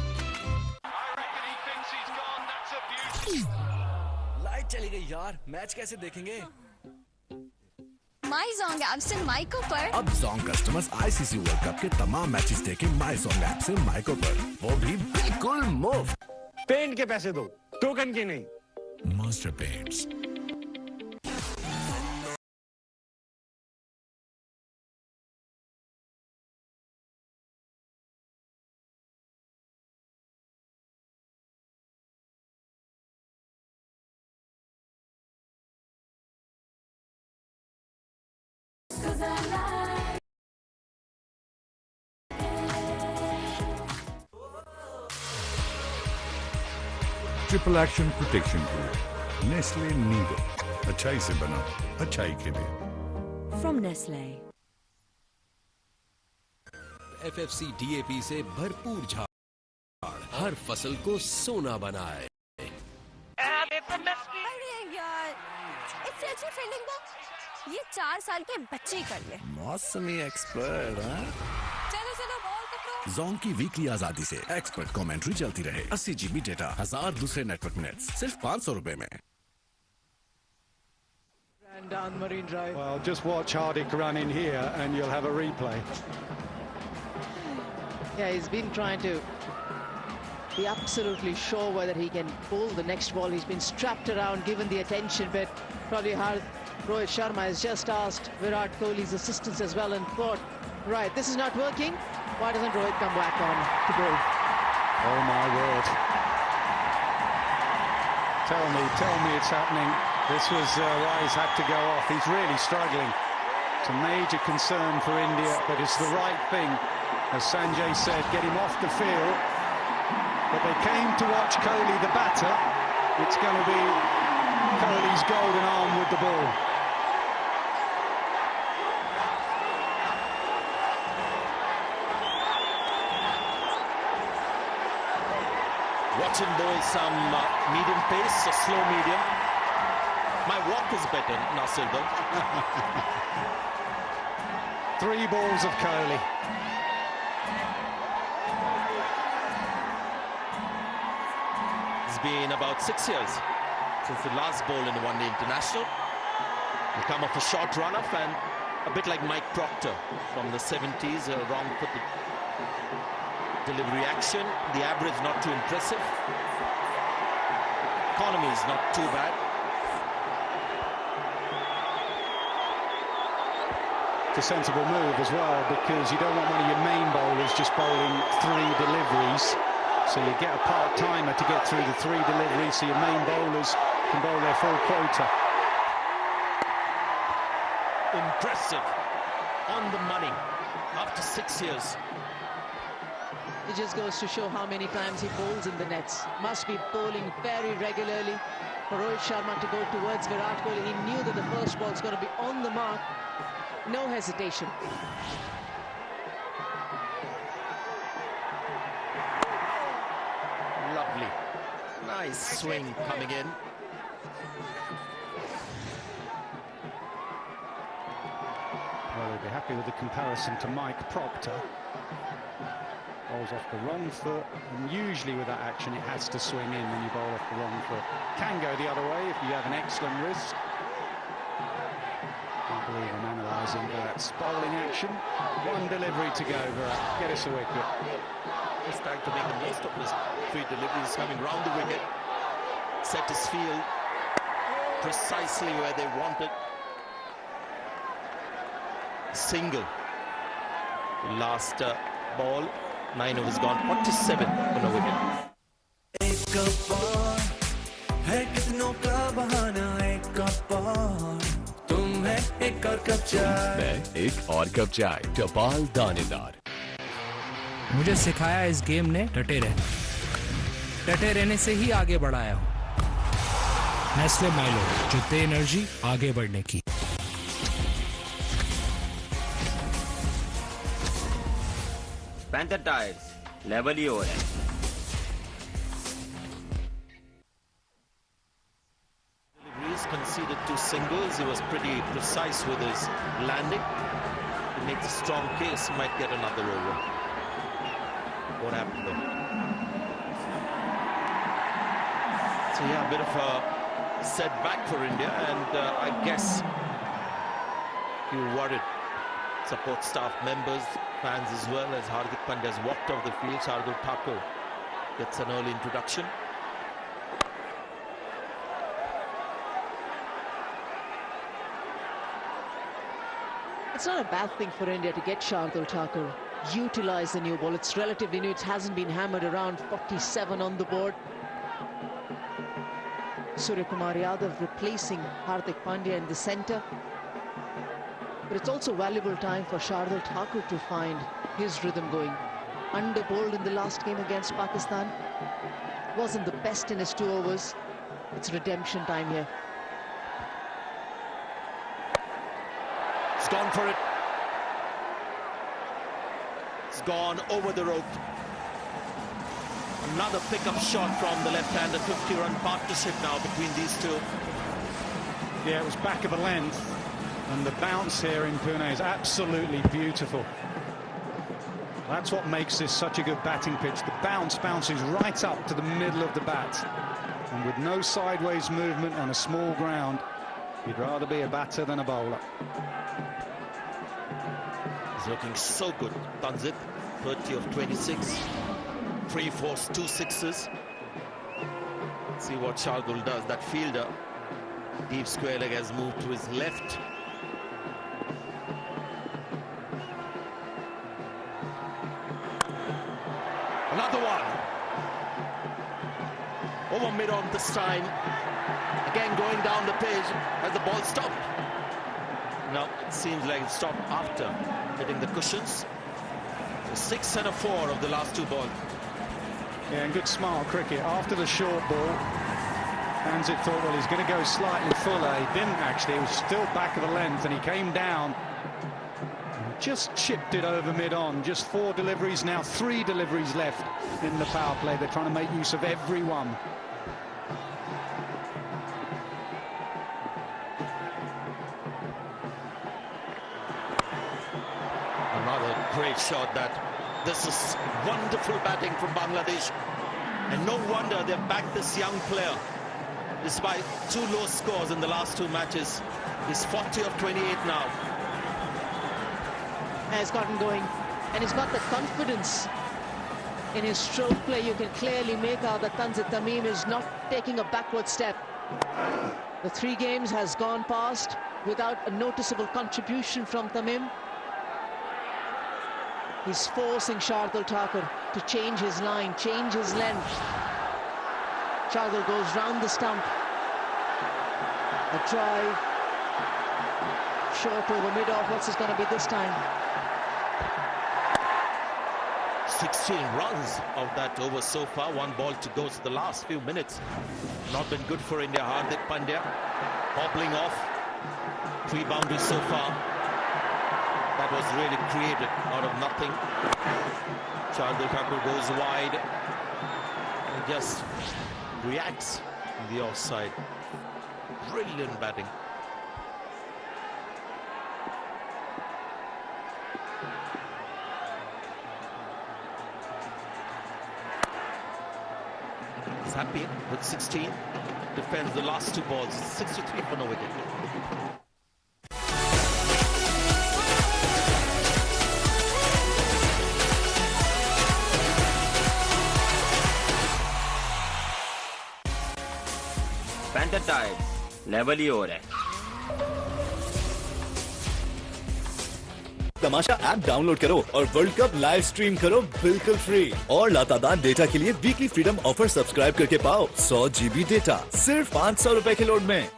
लाइट चली गई यार, मैच कैसे देखेंगे? माई सॉन्ग ऐप से माइको पर। अब song customers ICC world cup के तमाम मैचेस देखें माई सॉन्ग ऐप से माइको पर, वो भी बिल्कुल मुफ्त। पेंट के पैसे दो, टोकन के नहीं। Master paints. Triple action protection group, Nestle Nido, अच्छाई से बना अच्छाई के लिए। From Nestle. FFC DAP से भरपूर झाड़ हर फसल को सोना बनाए। अरे यार, इससे अच्छी फील्डिंग तो ये 4 साल के बच्चे ही कर ले। मौसमी एक्सपर्ट। चलो चलो बॉल पकड़ो। जोंग की वीकली आजादी से एक्सपर्ट कमेंट्री चलती रहे। 80 GB डेटा, 1000 दूसरे नेटवर्क मिनट्स, सिर्फ 500 रुपए में। And down Marine Drive. Well, just watch Hardik run in here and you'll have a replay. Yeah, he's been trying to be absolutely sure whether he can pull the next ball. He's been strapped around, given the attention, but probably Rohit Sharma has just asked Virat Kohli's assistance as well and thought, right, this is not working. Why doesn't Rohit come back on to bowl? Oh my word. Tell me it's happening. This was why he's had to go off. He's really struggling. It's a major concern for India, but it's the right thing. As Sanjay said, get him off the field. But they came to watch Kohli, the batter. It's going to be Kohli's golden arm with the ball. Watch him bowl some medium pace, a slow medium. My walk is better, Nasir, though. 3 balls of Kohli. It's been about 6 years since the last ball in the one-day international. He'll come off a short run-off and a bit like Mike Proctor from the 70s, a wrong-footed delivery action. The average not too impressive. Economy is not too bad. It's a sensible move as well, because you don't want one of your main bowlers just bowling 3 deliveries. So you get a part-timer to get through the 3 deliveries, so your main bowlers can bowl their full quota. Impressive. On the money. After 6 years. It just goes to show how many times he bowls in the nets. Must be bowling very regularly. For Rohit Sharma to go towards Virat Kohli, he knew that the first ball's going to be on the mark. No hesitation. Lovely. Nice swing coming in. Well, they'll be happy with the comparison to Mike Proctor. Bowls off the wrong foot, and usually with that action it has to swing in when you bowl off the wrong foot. Can go the other way if you have an excellent wrist. Can't believe I'm analysing Virat's bowling action. 1 delivery to go, Virat. Get us a wicket. He's trying to make the most of his 3 deliveries coming round the wicket. Set his field precisely where they wanted. Single. Last ball. 9 overs gone. 47 on a wicket. एक और cup चाय, टपाल दानेदार। मुझे सिखाया इस game ने डटे रहना। डटे रहने से ही आगे बढ़ाया हूँ। नेस्ले माइलो, जो दे एनर्जी आगे बढ़ने की। पैंथर टायर्स लेवल ही हो रहा है। Conceded 2 singles. He was pretty precise with his landing. He makes a strong case. He might get another over. What happened though? So yeah, a bit of a setback for India, and I guess few worried support staff members, fans as well, as Hardik Pandya has walked off the field. Shardul Thakur gets an early introduction. It's not a bad thing for India to get Shardul Thakur, utilize the new ball. It's relatively new, it hasn't been hammered around. 47 on the board. Surya Kumar Yadav replacing Hardik Pandya in the centre. But it's also valuable time for Shardul Thakur to find his rhythm going. Under-bowled in the last game against Pakistan. Wasn't the best in his 2 overs. It's redemption time here. He's gone for it. It's gone over the rope. Another pickup shot from the left-hander. 50-run partnership now between these two. Yeah, it was back of the length, and the bounce here in Pune is absolutely beautiful. That's what makes this such a good batting pitch. The bounce bounces right up to the middle of the bat, and with no sideways movement on a small ground, you'd rather be a batter than a bowler. He's looking so good, Tousif. 30 of 26. 3 fours, 2 sixes. See what Shardul does. That fielder, deep square leg, has moved to his left. Another one. Over mid-on this time. Again going down the page. Has the ball stopped? No, it seems like it stopped after hitting the cushions. 6 and a 4 of the last 2 balls. Yeah, and good smart cricket. After the short ball, Tousif thought, well, he's going to go slightly fuller. He didn't actually. It was still back of the length, and he came down and just chipped it over mid-on. Just 4 deliveries now, 3 deliveries left in the power play. They're trying to make use of every one. Another great shot. This is wonderful batting from Bangladesh, and no wonder they've backed this young player. Despite 2 low scores in the last 2 matches, he's 40 of 28 now. Has gotten going, and he's got the confidence in his stroke play. You can clearly make out that Tanzit Tamim is not taking a backward step. The 3 games has gone past without a noticeable contribution from Tamim. He's forcing Shardul Thakur to change his line, change his length. Shardul goes round the stump. A drive. Short over mid-off. What's it going to be this time? 16 runs of that over so far. 1 ball to go to the last few minutes. Not been good for India. Hardik Pandya hobbling off. 3 boundaries so far. That was really created out of nothing. Shardul Thakur goes wide and just reacts in the offside. Brilliant batting. He's happy with 16. Defends the last 2 balls. 63 for no wicket. Panther tyres level ही हो रहा है। तमाशा app download करो और world cup live stream करो बिल्कुल free. और लातादार data के लिए वीकली फ्रीडम ऑफर सब्सक्राइब करके पाओ 100 GB डेटा सिर्फ 500 रुपए के लोड में।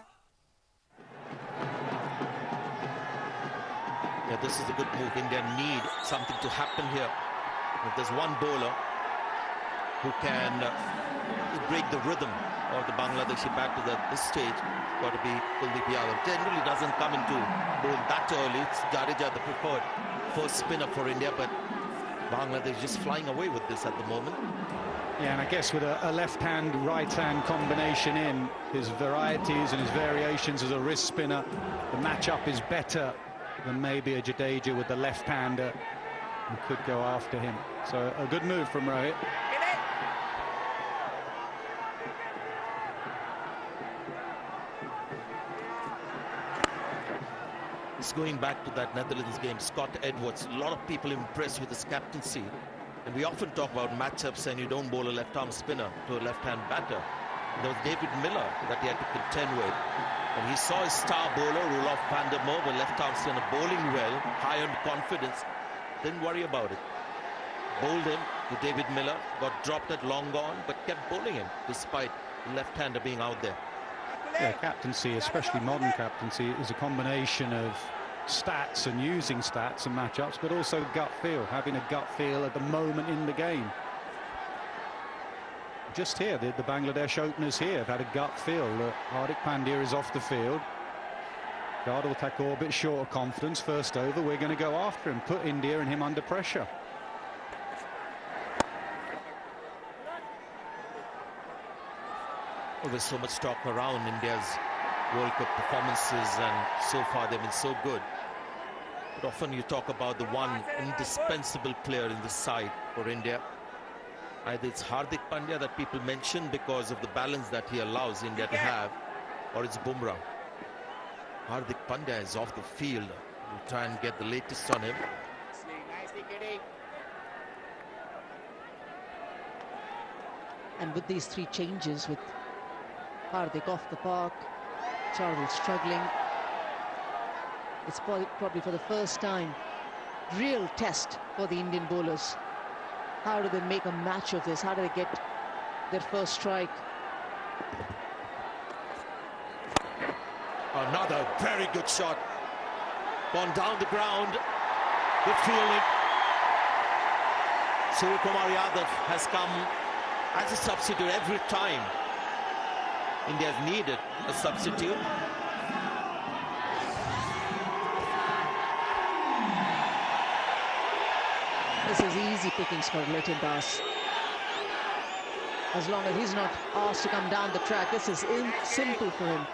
Yeah, this is a good move. India need something to happen here. If there's one bowler who can break the rhythm of the Bangladeshi batters at this stage, got to be Kuldeep Yadav. Generally doesn't come into bowl that early. It's Jadeja, the preferred first spinner for India, but Bangladesh just flying away with this at the moment. Yeah, and I guess with a left-hand, right-hand combination in, his varieties and his variations as a wrist spinner, the matchup is better than maybe a Jadeja with the left-hander who could go after him. So a good move from Rohit. Just going back to that Netherlands game, Scott Edwards, a lot of people impressed with his captaincy. And we often talk about matchups and you don't bowl a left-arm spinner to a left-hand batter. There was David Miller that he had to contend with. And he saw his star bowler, Roelof van der Merwe, left-arm spinner, bowling well, high on confidence. Didn't worry about it. Bowled him to David Miller, got dropped at long on, but kept bowling him despite the left-hander being out there. Yeah, captaincy, especially modern captaincy, is a combination of stats and using stats and matchups, but also gut feel, having a gut feel at the moment in the game. Just here, the Bangladesh openers here have had a gut feel that Hardik Pandya is off the field. Gardel Thakur a bit short of confidence. First over, we're going to go after him, put India and him under pressure. Well, there's so much talk around India's World Cup performances, and so far they've been so good. But often you talk about the one indispensable player in the side for India. Either it's Hardik Pandya that people mention because of the balance that he allows India to have, or it's Bumrah. Hardik Pandya is off the field. We'll try and get the latest on him. And with these three changes, with Hardik off the park, Chardul struggling, it's probably for the first time real test for the Indian bowlers. How do they make a match of this? How do they get their first strike? Another very good shot. Gone down the ground. Good fielding. Suryakumar Yadav has come as a substitute every time India has needed a substitute. This is easy pickings for Litton Das. As long as he's not asked to come down the track, this is simple for him.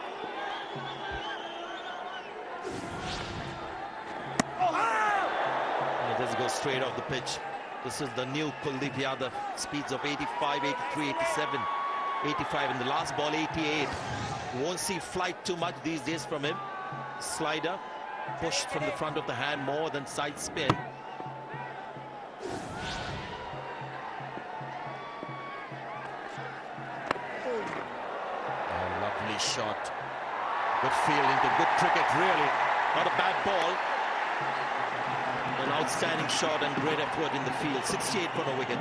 This goes straight off the pitch. This is the new Kuldeep Yadav. Speeds of 85, 83, 87, 85 in the last ball, 88. You won't see flight too much these days from him. Slider pushed from the front of the hand more than side spin. Lovely shot. Good fielding to good cricket, really. Not a bad ball. An outstanding shot and great effort in the field. 68 for a wicket.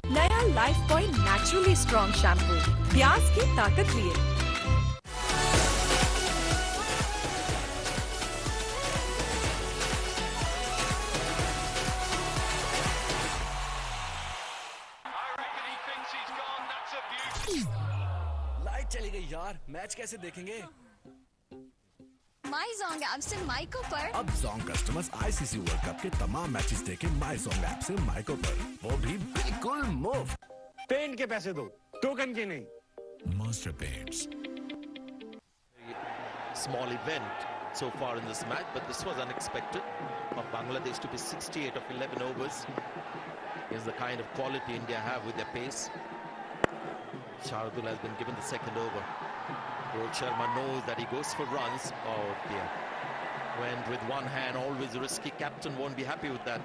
नया Lifebuoy naturally strong shampoo, प्याज की ताकत लिए। Light चली गई यार, match कैसे देखेंगे? माई Zong ऐप से माइको पर। अब Zong customers ICC world cup के तमाम मैचेस देखें माई Zong ऐप से माइको पर, वो भी बिल्कुल मुफ्त। पेंट के पैसे दो, टोकन के नहीं। Master Paints. Small event so far in this match, but this was unexpected for Bangladesh to be 68 of 11 overs. Is the kind of quality India have with their pace. Shardul has been given the second over. Rohit Sharma knows that he goes for runs. Oh dear. Went with one hand, always risky. Captain won't be happy with that.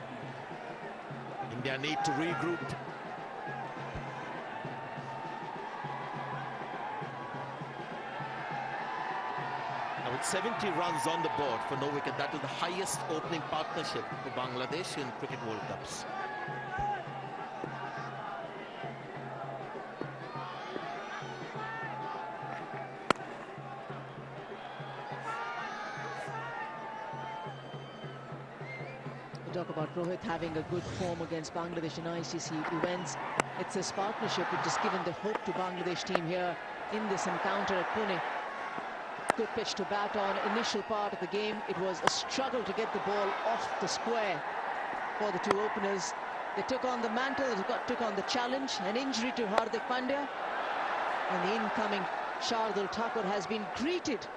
India need to regroup. Now with 70 runs on the board for no wicket, that is the highest opening partnership for Bangladesh in Cricket World Cups. Talk about Rohit having a good form against Bangladesh in ICC events. It's his partnership which has given the hope to Bangladesh team here in this encounter at Pune. Good pitch to bat on. Initial part of the game, it was a struggle to get the ball off the square for the two openers. They took on the mantle, they took on the challenge. An injury to Hardik Pandya, and the incoming Shardul Thakur has been greeted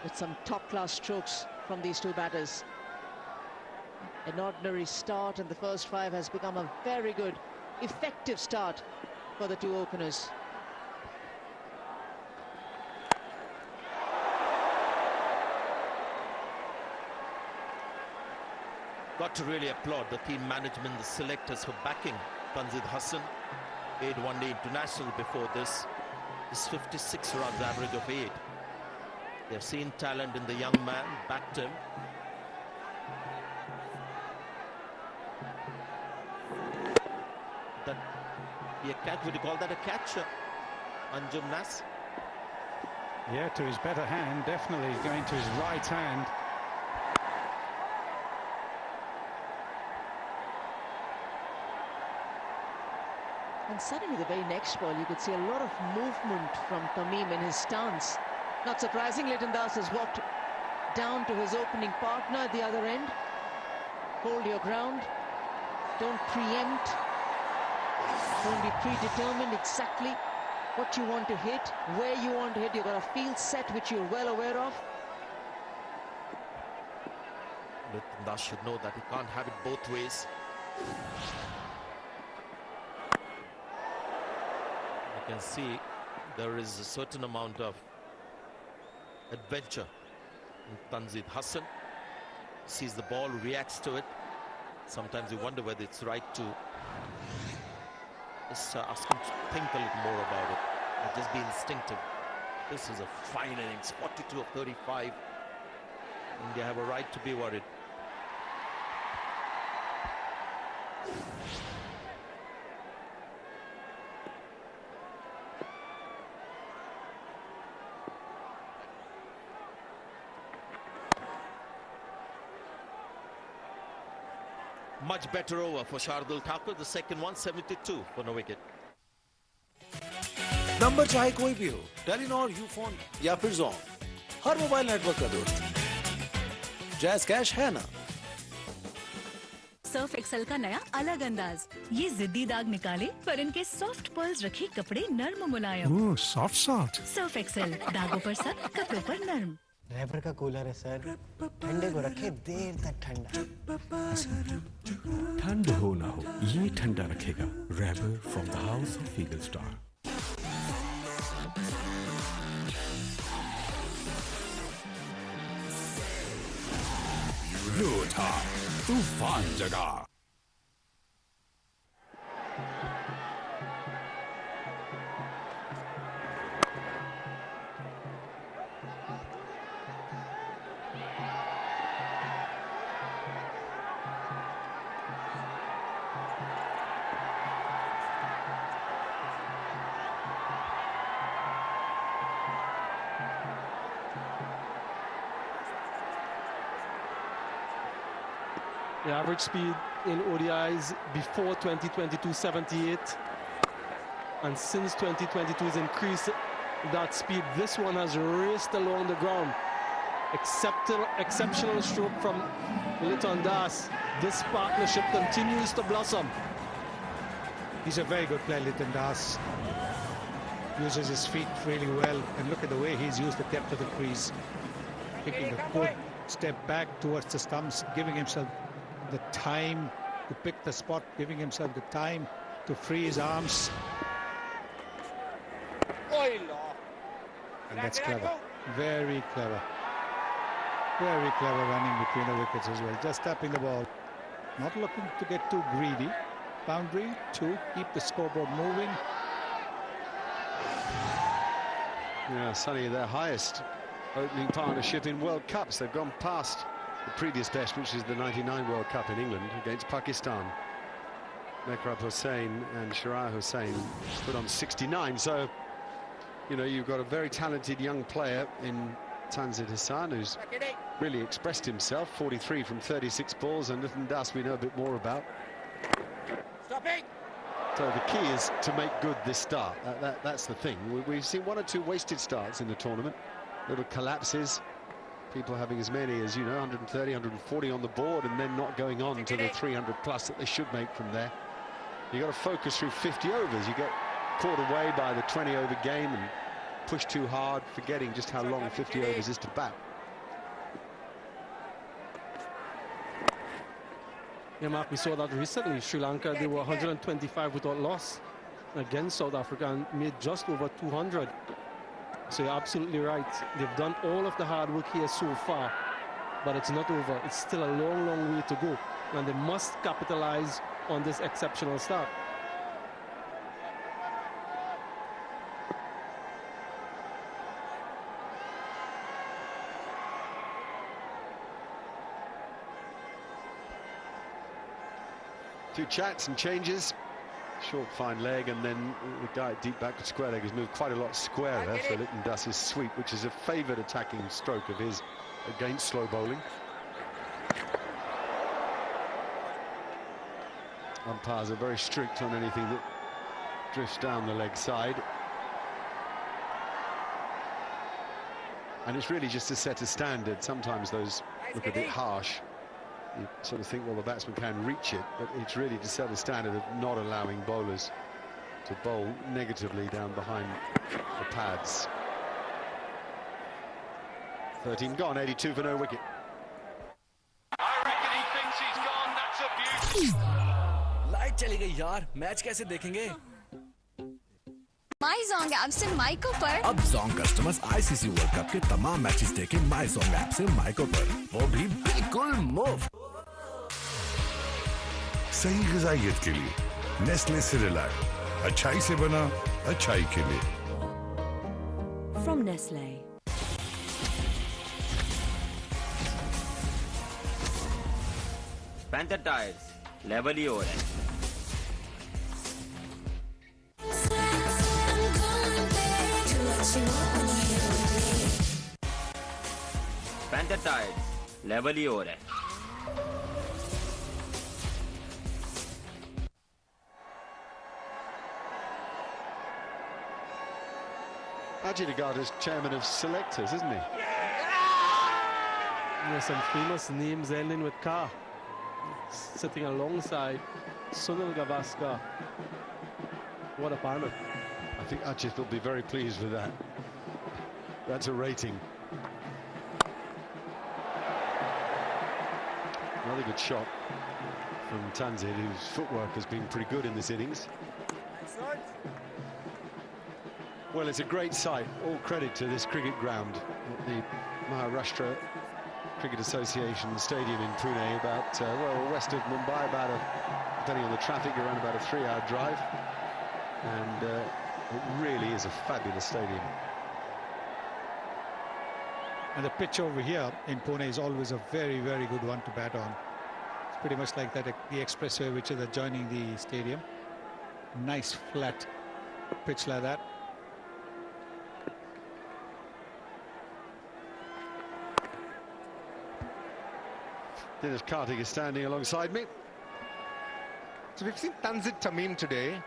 with some top-class strokes from these two batters. An ordinary start in the first five has become a very good, effective start for the two openers. Got to really applaud the team management, the selectors for backing Tousif Hassan. 8 one-day international before this. His 56 runs, average of 8. They've seen talent in the young man, backed him. That be a catch? Would you call that a catch, Anjum Nas? Yeah, to his better hand, definitely going to his right hand. And suddenly the very next ball, you could see a lot of movement from Tamim in his stance. Not surprising, Liton Das has walked down to his opening partner at the other end. Hold your ground. Don't preempt. Don't be predetermined exactly what you want to hit, where you want to hit. You've got a field set which you're well aware of. Liton Das should know that he can't have it both ways. You can see there is a certain amount of adventure in Tousif Hassan. Sees the ball, reacts to it. Sometimes you wonder whether it's right to just ask him to think a little more about it, or just be instinctive. This is a fine innings, 42 of 35. India have a right to be worried. Much better over for Shardul Thakur. The second one, 72 for no wicket. Number चाहे कोई भी हो, Telenor, Ufone या फिर zone, हर mobile network का दोस्त jazz cash है ना। सर्फ एक्सेल का नया अलग अंदाज, ये जिद्दी दाग निकाले पर इनके सॉफ्ट पर्ल्स रखे कपड़े नर्म मुलायम। सॉफ्ट सर्फ एक्सेल, दागों पर सख्त, कपड़ों पर नर्म। रैबर का कूलर है सर, ठंडे को रखे देर तक ठंडा। ठंड हो ना हो, ये ठंडा रखेगा। Rebar from the house of Eagle Star. यूटा, तूफान जगह। The average speed in ODIs before 2022, 78. And since 2022 has increased that speed. This one has raced along the ground. Exceptional stroke from Liton Das. This partnership continues to blossom. He's a very good player, Liton Das. Uses his feet really well. And look at the way he's used the depth of the crease. Taking a good step back towards the stumps, giving himself the time to pick the spot, giving himself the time to free his arms. And that's clever. Very clever. Very clever running between the wickets as well. Just tapping the ball. Not looking to get too greedy. Boundary to keep the scoreboard moving. Yeah, Sonny, their highest opening partnership in World Cups. They've gone past the previous best, which is the '99 World Cup in England against Pakistan. Mehrab Hossain and Shirah Hossain put on 69. So, you know, you've got a very talented young player in Tousif Hassan who's really expressed himself. 43 from 36 balls, and Liton Das we know a bit more about. So the key is to make good this start. That's the thing. We've seen one or two wasted starts in the tournament. Little collapses. People having as many as, you know, 130, 140 on the board and then not going on to the 300 plus that they should make from there. You've got to focus through 50 overs. You get caught away by the 20-over game and push too hard, forgetting just how long 50 overs is to bat. Yeah, Mark, we saw that recently. Sri Lanka, they were 125 without loss against South Africa and made just over 200. So you're absolutely right. They've done all of the hard work here so far, but it's not over. It's still a long, long way to go. and they must capitalize on this exceptional start. Two chats and changes. Short, fine leg, and then the guy deep back to square leg has moved quite a lot squarer for Littendus's sweep, which is a favoured attacking stroke of his against slow bowling. Umpires are very strict on anything that drifts down the leg side. And it's really just to set a standard. Sometimes those look a bit harsh. You sort of think, well, the batsman can reach it, but it's really to set a standard of not allowing bowlers to bowl negatively down behind the pads. 13 gone, 82 for no wicket. I reckon he thinks he's gone. That's a beauty. Light चली गई यार, match कैसे देखेंगे? My Song app से micro पर अब Song customers ICC world cup के तमाम मैचेस देखें My Song ऐप से माइको पर, वो भी बिल्कुल मुफ्त। सही ग़िज़ाइयत के लिए नेस्ले सिरेलैक, अच्छाई से बना अच्छाई के लिए। From Nestle. Panther tyres level ही हो रहा है। पैंथर टायर्स लेवल ही हो रहा है। Ajit Agar's chairman of selectors, isn't he? There's some famous names ending with Ka, sitting alongside Sunil Gavaskar. What a panel. I think Ajit will be very pleased with that. That's a rating. Another good shot from Tanzid, whose footwork has been pretty good in this innings. Well, it's a great sight. All credit to this cricket ground at the Maharashtra Cricket Association Stadium in Pune, about, well, west of Mumbai, depending on the traffic, around about a 3-hour drive. And it really is a fabulous stadium. And the pitch over here in Pune is always a very, very good one to bat on. It's pretty much like that, the expressway which is adjoining the stadium. Nice flat pitch like that. Dennis Karthik is standing alongside me. So we've seen Tanzid Tamim today,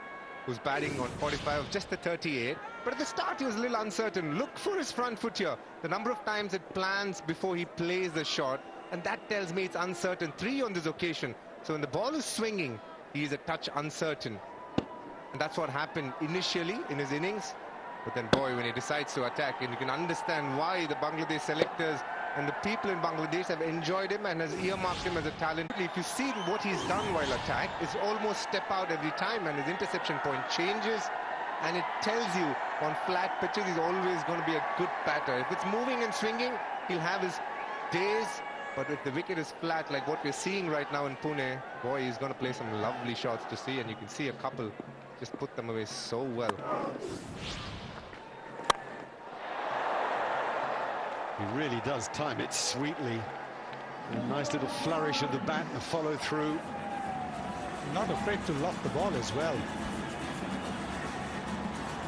who's batting on 45 of just the 38. But at the start, he was a little uncertain. Look for his front foot here. The number of times it plans before he plays the shot. And that tells me it's uncertain. 3 on this occasion. So when the ball is swinging, he is a touch uncertain. And that's what happened initially in his innings. But then, boy, when he decides to attack, and you can understand why the Bangladesh selectors and the people in Bangladesh have enjoyed him and has earmarked him as a talent. If you see what he's done while attack, it's almost step out every time, and his interception point changes, and it tells you on flat pitches he's always going to be a good batter. If it's moving and swinging, he'll have his days, but if the wicket is flat like what we're seeing right now in Pune, boy, he's going to play some lovely shots to see, and you can see a couple just put them away so well. He really does time it sweetly. A nice little flourish of the bat, a follow through. Not afraid to loft the ball as well.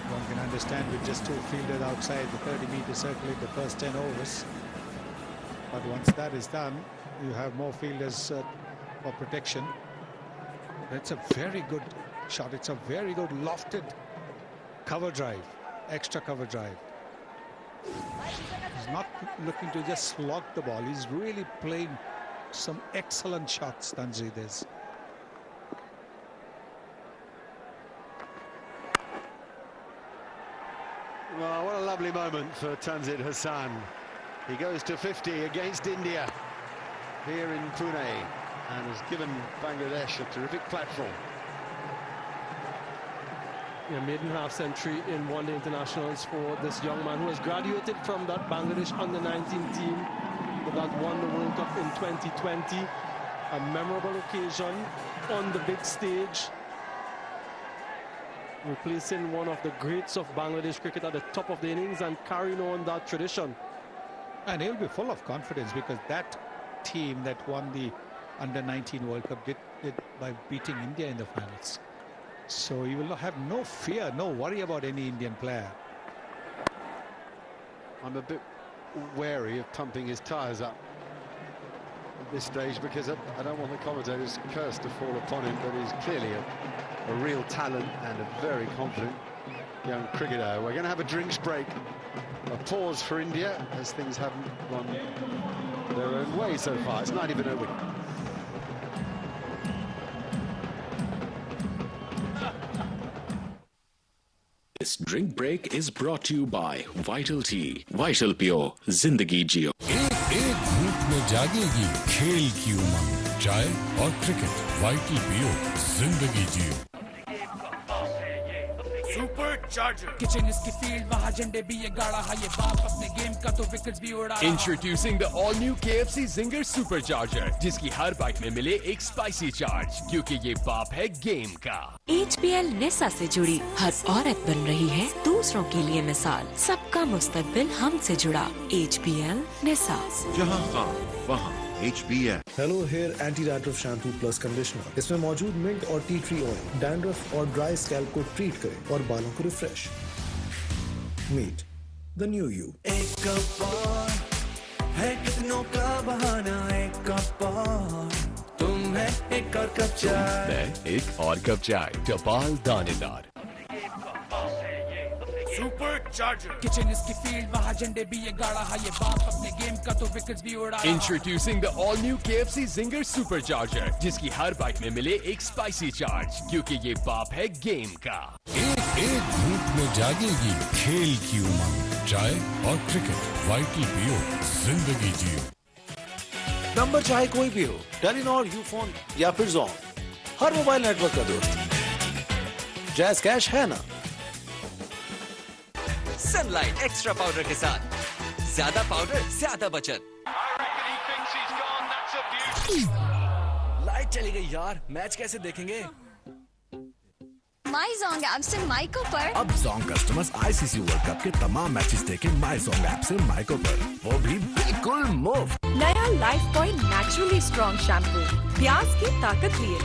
One can understand with just 2 fielders outside the 30-meter circle in the first 10 overs. But once that is done, you have more fielders for protection. That's a very good shot. It's a very good lofted cover drive, extra cover drive. He's not looking to just slog the ball. He's really playing some excellent shots, Tanzid is. Well, what a lovely moment for Tanzid Hassan. He goes to 50 against India here in Pune and has given Bangladesh a terrific platform. A maiden half-century in one-day internationals for this young man who has graduated from that Bangladesh under-19 team that won the World Cup in 2020. a memorable occasion on the big stage, replacing one of the greats of Bangladesh cricket at the top of the innings and carrying on that tradition. And he'll be full of confidence because that team that won the Under-19 World Cup did it by beating India in the finals. So he will have no fear, no worry about any Indian player. I'm a bit wary of pumping his tyres up at this stage because I don't want the commentators' curse to fall upon him, but he's clearly a real talent and a very confident young cricketer. We're going to have a drinks break, a pause for India as things haven't gone their own way so far. It's not even a wicket. This drink break is brought to you by Vital Tea, Vital Pure, Zindagi Jio. एक घूंट में जागेगी खेल की उमंग, चाय और cricket, vital पियो, जिंदगी जियो। Introducing the all-new KFC Zinger Supercharger, जिसकी हर बाइट में मिले एक स्पाइसी चार्ज, क्योंकि ये बाप है गेम का। HBL नेसा से जुड़ी हर औरत बन रही है दूसरों के लिए मिसाल, सबका मुस्तकबिल हमसे जुड़ा। HBL नेसा, जहां खां वहां HBL। Hello hair anti dandruff shampoo plus conditioner. इसमें मौजूद मिंट और टी ट्री ऑयल डैंड्रफ और ड्राई स्कैल्प को ट्रीट करें और बालों को refresh. Meet the new you. एक कप और है कितनों का बहाना, एक कप और तुम है एक और कप चाय, एक और कप चाय, टपाल दानेदार। किचन इसकी फील्ड, वहाँ झंडे भी ये गाड़ा है, ये बाप अपने गेम का तो विकेट्स भी उड़ा। Introducing the all-new KFC Zinger Supercharger, जिसकी हर बाइट में मिले एक स्पाइसी चार्ज, क्योंकि ये बाप है गेम का। एक घूंट में जागेगी खेल की उमंग, चाय और क्रिकेट, वाइटल पियो, जिंदगी जियो। नंबर चाहे कोई भी हो, टेलीनॉर, यूफोन या फिर जोन, हर मोबाइल नेटवर्क का दोस्त। जैज़ कैश है ना? सनलाइट एक्स्ट्रा पाउडर के साथ ज्यादा पाउडर ज्यादा बचत। लाइट चली गई यार, मैच कैसे देखेंगे? माई जोंग ऐप से माइको पर। अब Jong customers ICC world cup के तमाम मैचेस देखें माई जोंग ऐप से माइको पर, वो भी बिल्कुल मुफ्त। नया life point naturally strong shampoo, प्याज की ताकत लिए।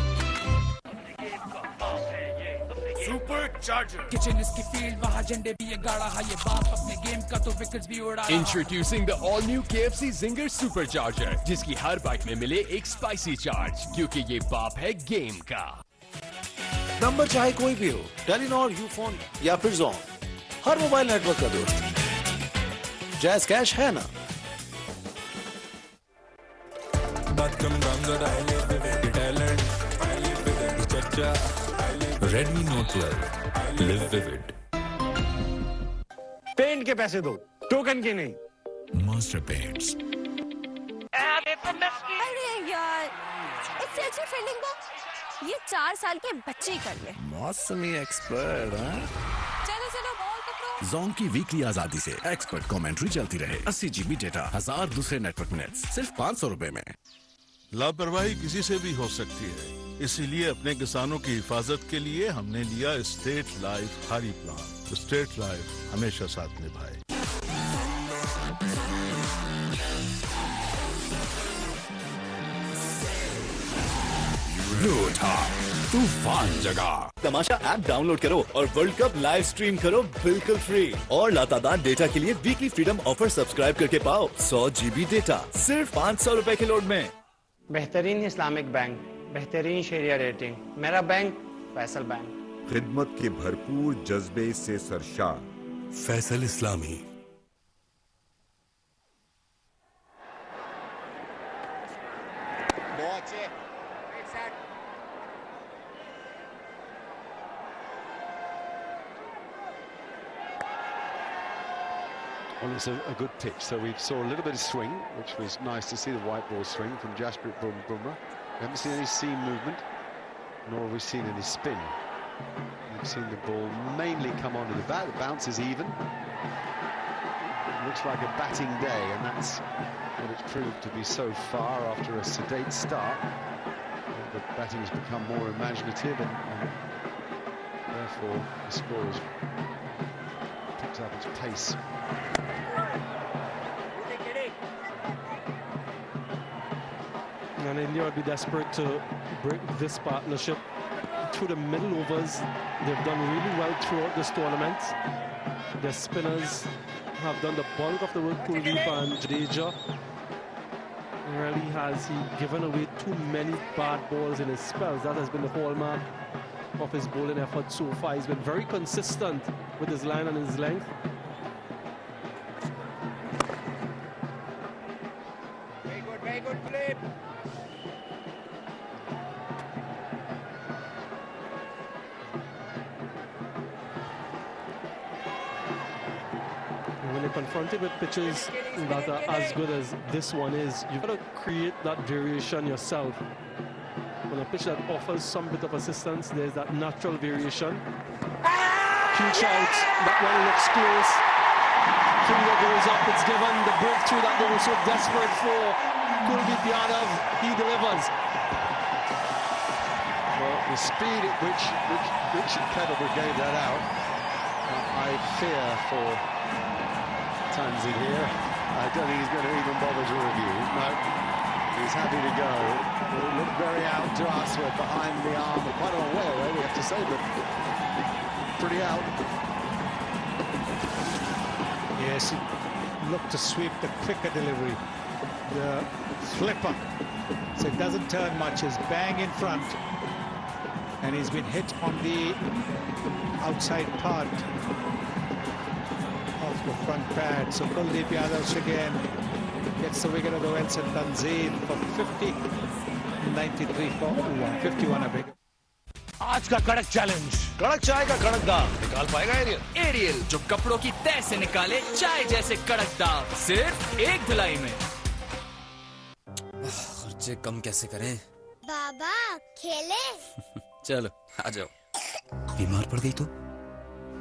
किचन इसकी फील्ड, वहाँ झंडे भी ये गाड़ा है, ये बाप अपने गेम का तो विकेट्स भी उड़ा। Introducing the all-new KFC Zinger Supercharger, जिसकी हर बाइट में मिले एक स्पाइसी चार्ज, क्योंकि ये बाप है गेम का। नंबर चाहे कोई भी हो, टेलीनॉर, यूफोन या फिर जोन, हर मोबाइल नेटवर्क का दोस्त। जैज़ कैश है ना? Redmi Note 12, live vivid. Paint के पैसे दो, टोकन के नहीं। Master Paints. अरे यार, इससे अच्छी फील्डिंग को ये 4 साल के बच्चे ही कर ले। मौसमी एक्सपर्ट, हाँ? चलो चलो बॉल पकड़ो। जोंग की वीकली आजादी से एक्सपर्ट कमेंट्री चलती रहे, 80 GB डेटा, 1000 दूसरे नेटवर्क मिनट्स, सिर्फ 500 रुपए में। लापरवाही किसी से भी हो सकती है, इसीलिए अपने किसानों की हिफाजत के लिए हमने लिया स्टेट लाइफ खारी प्लान। स्टेट लाइफ हमेशा साथ निभाए। तूफान जगह। तमाशा ऐप डाउनलोड करो और वर्ल्ड कप लाइव स्ट्रीम करो बिल्कुल फ्री। और लातादार डेटा के लिए वीकली फ्रीडम ऑफर सब्सक्राइब करके पाओ 100 GB डेटा सिर्फ 500 रुपए के लोड में। बेहतरीन इस्लामिक बैंक, बेहतरीन शरिया रेटिंग, मेरा बैंक फैसल बैंक। खिदमत के भरपूर जज्बे से सरशार फैसल इस्लामी। Well, it's a good pitch, so we saw a little bit of swing, which was nice to see, the white ball swing from Jasprit Bumrah. We haven't seen any seam movement, nor have we seen any spin. We've seen the ball mainly come onto the bat. The bounce is even. looks like a batting day, and that's what it's proved to be so far after a sedate start. The batting has become more imaginative, and therefore the score has picked up its pace. And India would be desperate to break this partnership. Through the middle overs, they've done really well throughout this tournament. Their spinners have done the bulk of the work. Kuldeep and Jadeja. Rarely has he given away too many bad balls in his spells. That has been the hallmark of his bowling effort so far. He's been very consistent with his line and his length. Very good flip. When you're confronted with pitches that are as good as this one is, you've got to create that variation yourself. When a pitch that offers some bit of assistance, there's that natural variation. Huge out, that one looks close. Finger goes up, it's given the breakthrough that they were so desperate for. Kuldeep Yadav, he delivers. Well, the speed at which Richard Kettleby gave that out, I fear for Tanzid here. I don't think he's going to even bother to review. No, he's happy to go. It looked very out to us. We're behind the arm, quite a long way away, we have to say, but pretty out. Yes, he looked to sweep the quicker delivery. The flipper, so it doesn't turn much, is bang in front. And he's been hit on the outside part of the front pad. So Kuldeep Yadav again gets the wicket of the Welsh and Tanzid for 50, 93 for 51 a big. आज का कड़क challenge, कड़क चाय का कड़क दाग निकाल पाएगा एरियल? एरियल जो कपड़ों की तह से निकाले चाय जैसे कड़क दाग, सिर्फ एक धुलाई में। खर्चे कम कैसे करें? बाबा खेले? चलो आ जाओ। बीमार पड़ गई तो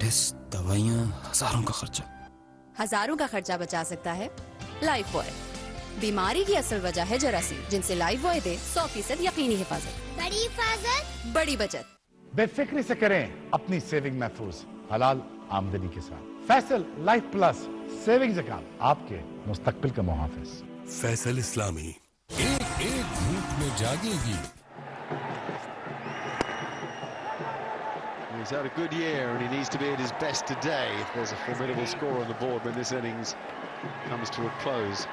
टेस्ट, दवाइयाँ, हजारों का खर्चा। हजारों का खर्चा बचा सकता है लाइफ बॉय। बीमारी की असल वजह है जरासीम, जिनसे लाइफ बॉय दे 100% यकीनी हिफाजत। बड़ी हिफाजत, बड़ी बचत। बेफिक्री से करें अपनी सेविंग महफूज हलाल आमदनी के साथ। Faisal life plus savings account, आपके मुस्तकबिल का मुहाफिज। फैसल इस्लामी एक धूप में जागेगी। He's had a good year and he needs to be at his best today if there's a formidable score on the board when this innings comes to a close.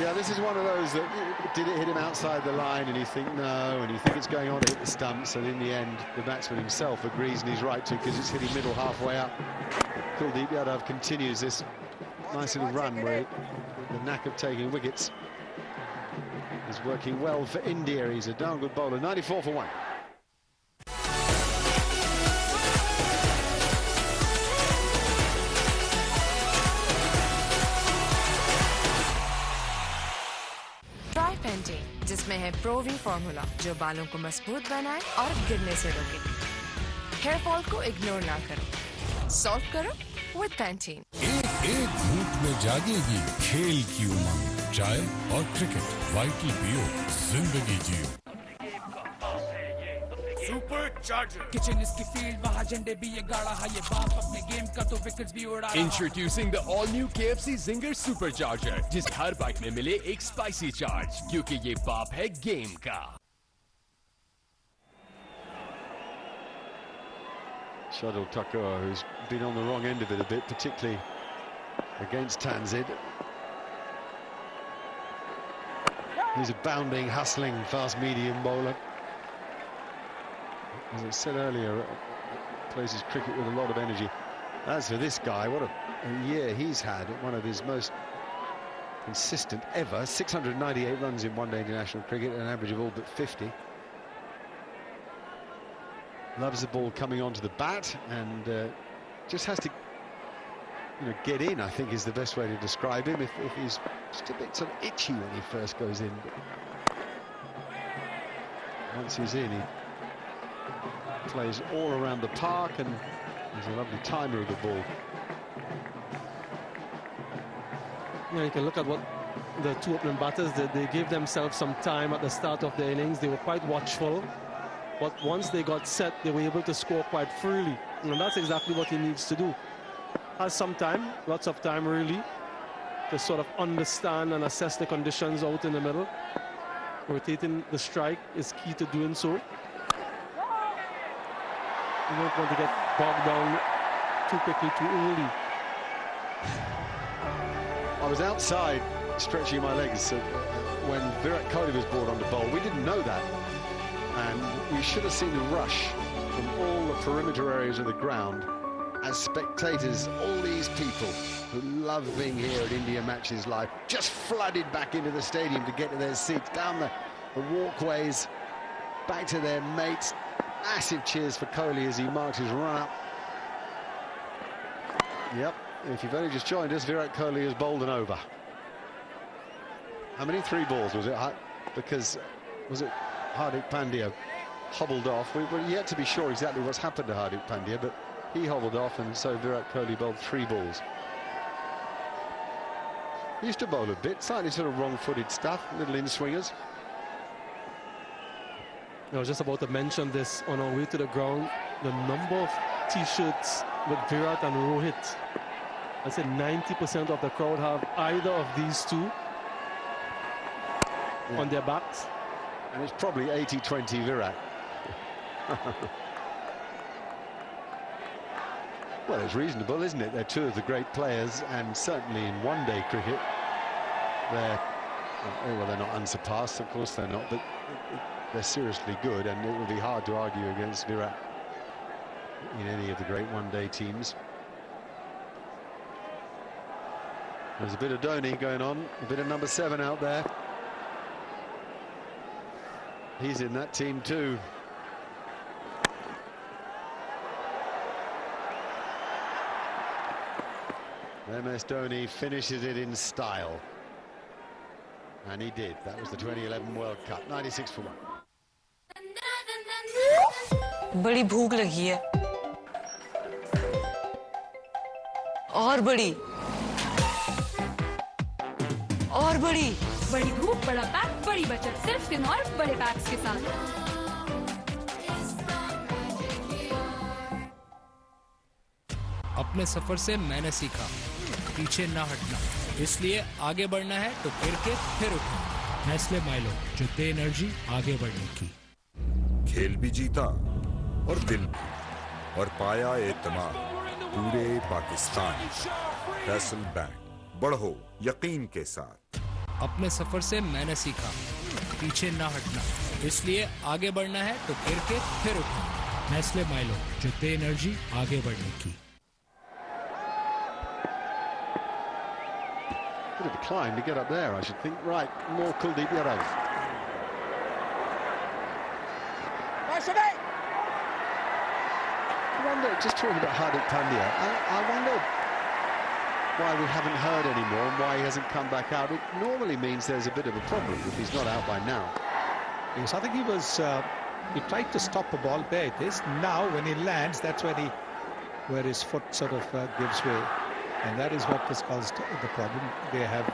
Yeah, this is one of those that did it hit him outside the line and you think no, and you think it's going on to hit the stumps, and in the end the batsman himself agrees and he's right to, because it's hitting middle halfway up. Kuldeep Yadav continues this nice little run where the knack of taking wickets is working well for India. He's a darn good bowler. 94 for 1. जिसमें है प्रोवी formula जो बालों को मजबूत बनाए और गिरने से रोके। हेयर फॉल को इग्नोर ना करो, सॉल्व करो विद पैंटीन। एक धूप में जागेगी खेल की उमंग, चाय और क्रिकेट, वाइटल पियो, जिंदगी जियो। सुपर चार्जर किचन इसकी फील्ड, वहाँ झंडे भी ये गाड़ा है, ये बाप अपने गेम का तो विकेट्स भी उड़ा रहा। Introducing the all-new KFC Zinger Supercharger, जिस हर बाइट में मिले एक स्पाइसी चार्ज, क्योंकि ये बाप है गेम का। Shardul Thakur, who's been on the wrong end of it a bit, particularly against Tanzid. He's a bounding, hustling, fast medium bowler. As I said earlier, plays his cricket with a lot of energy. As for this guy, what a year he's had. One of his most consistent ever. 698 runs in one-day international cricket, an average of all but 50. Loves the ball coming onto the bat, and just has to, get in, I think is the best way to describe him. If he's just a bit sort of itchy when he first goes in. Once he's in, he plays all around the park and he's a lovely timer of the ball. Yeah, you can look at what the two opening batters did. They gave themselves some time at the start of the innings. They were quite watchful. But once they got set, they were able to score quite freely. And that's exactly what he needs to do. Has some time, lots of time really, to sort of understand and assess the conditions out in the middle. Rotating the strike is key to doing so. You don't want to get bogged down too quickly, too early. I was outside stretching my legs when Virat Kohli was brought on to bowl. We didn't know that. And we should have seen the rush from all the perimeter areas of the ground as spectators, all these people who love being here at India matches live, just flooded back into the stadium to get to their seats, down the walkways, back to their mates. Massive cheers for Kohli as he marks his run-up. Yep, if you've only just joined us, Virat Kohli has bowled an over. How many? 3 balls, was it? Because, was it Hardik Pandya hobbled off? We're yet to be sure exactly what's happened to Hardik Pandya, but he hobbled off, and so Virat Kohli bowled 3 balls. He used to bowl a bit, slightly sort of wrong-footed stuff, little in-swingers. I was just about to mention this on our way to the ground. The number of T-shirts with Virat and Rohit. I said 90% of the crowd have either of these two on their backs. And it's probably 80-20 Virat. Well, it's reasonable, isn't it? They're 2 of the great players, and certainly in one-day cricket, they're not unsurpassed, of course they're not, but they're seriously good, and it would be hard to argue against Virat in any of the great one-day teams. There's a bit of Dhoni going on, a bit of number 7 out there. He's in that team too. MS Dhoni finishes it in style. And he did. That was the 2011 World Cup. 96 for 1. बड़ी भूख लगी है और बड़ी बड़ी भूख, बड़ा pack, बड़ी बचत, सिर्फ 3 और बड़े पैक्स के साथ। अपने सफर से मैंने सीखा पीछे ना हटना, इसलिए आगे बढ़ना है तो फिर उठना। नेस्ले माइलो, जो दे एनर्जी आगे बढ़ने की। खेल भी जीता और दिल भी, और पाया एतमाद पूरे पाकिस्तान। फैसल बैंक, बढ़ो यकीन के साथ। अपने सफर से मैंने सीखा पीछे ना हटना, इसलिए आगे बढ़ना है तो फिर उठना। नेस्ले माइलो, जो दे एनर्जी आगे बढ़ने की। Bit of a climb to get up there, I should think. Right, more Kuldeep Yadav. I wonder, just talking about Hardik Pandya, I wonder why we haven't heard anymore and why he hasn't come back out. It normally means there's a bit of a problem if he's not out by now. Yes, I think he tried to stop a ball. There it is. Now when he lands, that's where his foot sort of gives way. And that is what has caused the problem. They have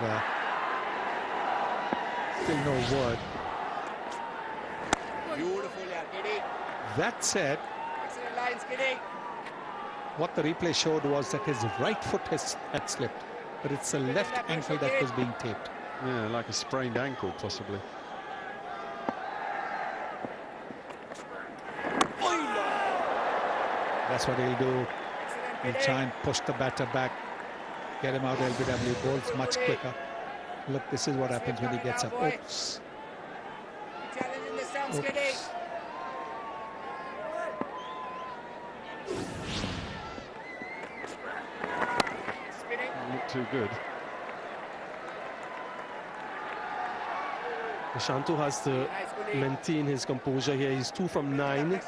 still no word. Beautiful, yeah, Kitty. That said, Excellent lines, Kitty. What the replay showed was that his right foot had slipped, but it's a left ankle that was being taped. Yeah, like a sprained ankle, possibly. That's what he'll do. He'll try and push the batter back, get him out. LBW bowls much quicker. Look, this is what happens when he gets up. Oops. Challenging the stumps, Kitty. Not too good. Shantu has to maintain his composure here. He's 2 from 9.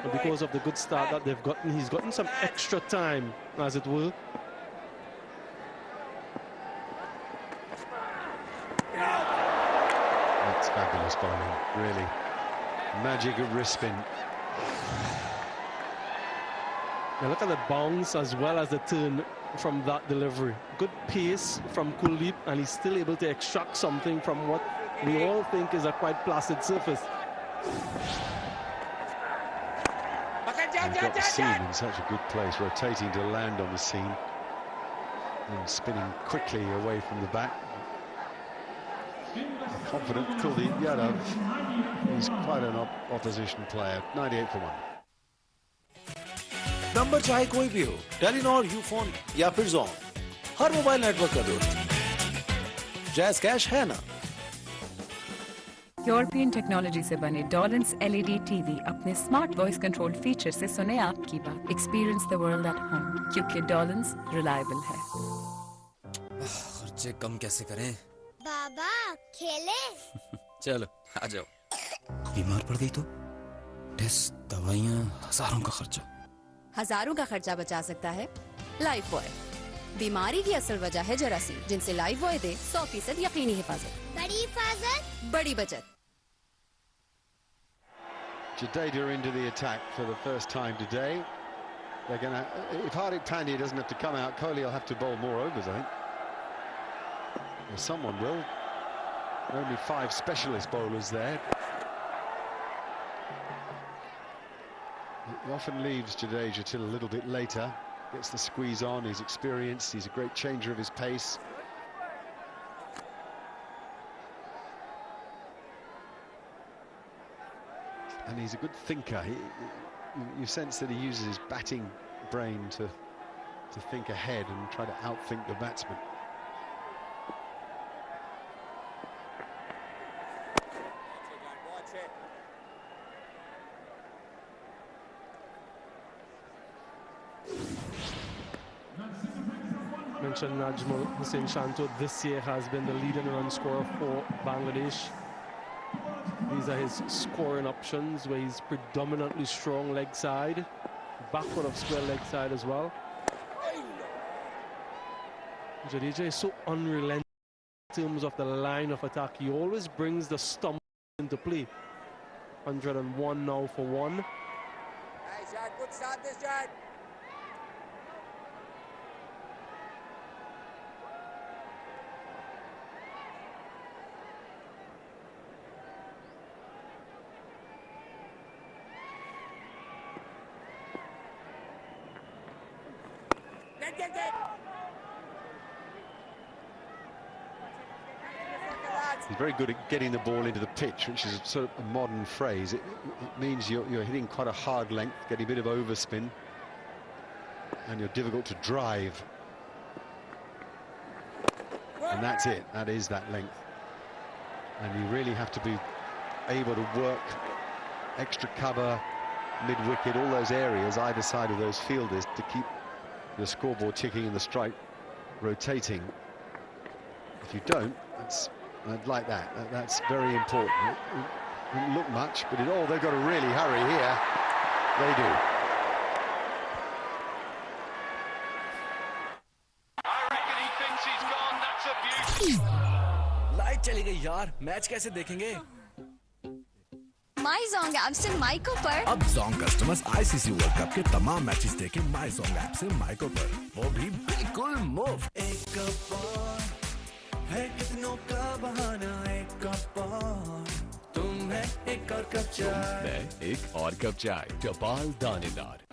And because of the good start that they've gotten, he's gotten some extra time, as it were. That's fabulous bowling, really. Magic of wrist spin. Now look at the bounce as well as the turn from that delivery. Good pace from Kuldeep, and he's still able to extract something from what we all think is a quite placid surface. He's got the seam in such a good place, rotating to land on the seam and spinning quickly away from the back. Confident Kuldeep Yadav. He's quite an opposition player. 98 for 1. Number चाहे कोई भी हो, Telenor, Ufone या फिर zone, हर mobile network का दोस्त jazz cash है ना। यूरोपियन टेक्नोलॉजी से बने डॉलेंस एलईडी टीवी अपने स्मार्ट वॉइस कंट्रोल फीचर से सुने आपकी बात। Experience the world at home, क्योंकि डॉलेंस रिलायबल है। खर्चे कम कैसे करें? बाबा खेले। चलो आ जाओ। बीमार पड़ गई तो टेस्ट, दवाइयाँ, हजारों का खर्चा। हजारों का खर्चा बचा सकता है लाइफ बॉय। बीमारी की असल वजह है जरासीम, जिनसे लाइफ बॉय दे 100% यकीनी हिफाजत। बड़ी हिफाजत, बड़ी बचत। Jadeja into the attack for the first time today. They're going to, if Hardik Pandya doesn't have to come out, Kohli will have to bowl more overs, I think. Well, someone will. Only 5 specialist bowlers there. He often leaves Jadeja till a little bit later. Gets the squeeze on, he's experienced, he's a great changer of his pace. And he's a good thinker. You sense that he uses his batting brain to think ahead and try to outthink the batsman. Mentioned Najmul Hussain Shanto this year has been the leading run scorer for Bangladesh. These are his scoring options, where he's predominantly strong leg side, backward of square leg side as well. Jadeja is so unrelenting in terms of the line of attack. He always brings the stump into play. 101 now for 1. Nice shot, good start this shot. He's very good at getting the ball into the pitch, which is sort of a modern phrase. It means you're hitting quite a hard length, getting a bit of overspin, and you're difficult to drive. And that's it. That is that length. And you really have to be able to work extra cover, mid-wicket, all those areas, either side of those fielders, to keep the scoreboard ticking and the strike rotating. If you don't, I'd like that. That's very important. It didn't look much, but they've got to really hurry here. They do. I reckon he thinks he's gone. That's a beauty. Light चली गई यार, match कैसे देखेंगे? माई Jong app से micro पर। अब Jong customers ICC world cup के तमाम मैचेस देखें माई जोंग ऐप से माइको पर, वो भी बिल्कुल मुफ्त। एक कप और है कितनों का बहाना, एक कप और तुम है एक और कप चाय। मैं एक और कप चाय, टपाल दानेदार।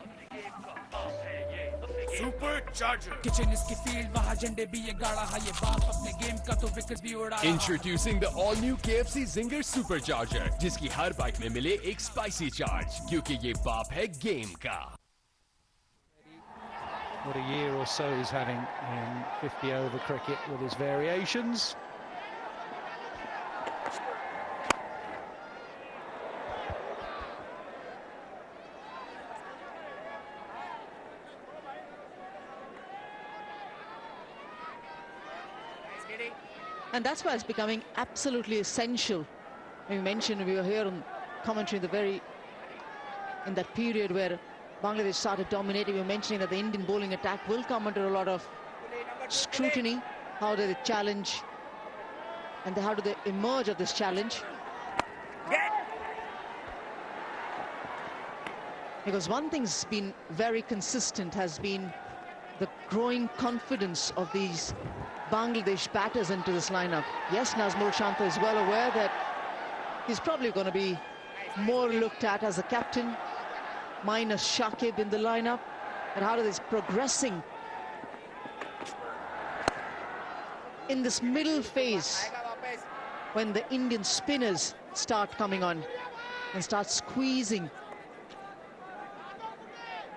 सुपर चार्जर किचन इसकी फील्ड, वहाँ झंडे भी ये गाड़ा है, ये बाप अपने गेम का तो विकेट भी उड़ा। Introducing the all new KFC Zinger Supercharger, जिसकी हर बाइट में मिले एक स्पाइसी चार्ज, क्योंकि ये बाप है गेम का। What a year or so he's having in 50 over cricket with his variations. And that's why it's becoming absolutely essential. We mentioned, we were here on commentary in that period where Bangladesh started dominating. We were mentioning that the Indian bowling attack will come under a lot of scrutiny. How do they challenge and how do they emerge of this challenge? Because one thing's been very consistent has been the growing confidence of these Bangladesh batters into this lineup. Yes, Nazmul Shanta is well aware that he's probably going to be more looked at as a captain, minus Shakib in the lineup. And how it is progressing in this middle phase when the Indian spinners start coming on and start squeezing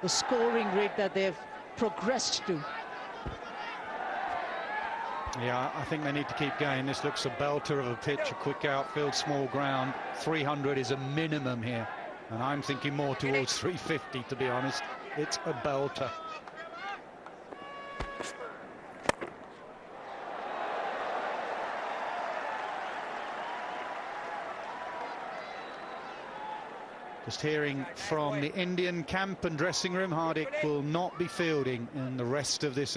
the scoring rate that they've progressed to. Yeah, I think they need to keep going. This looks a belter of a pitch, a quick outfield, small ground. 300 is a minimum here, and I'm thinking more towards 350, to be honest. It's a belter. Just hearing from the Indian camp and dressing room, Hardik will not be fielding in the rest of this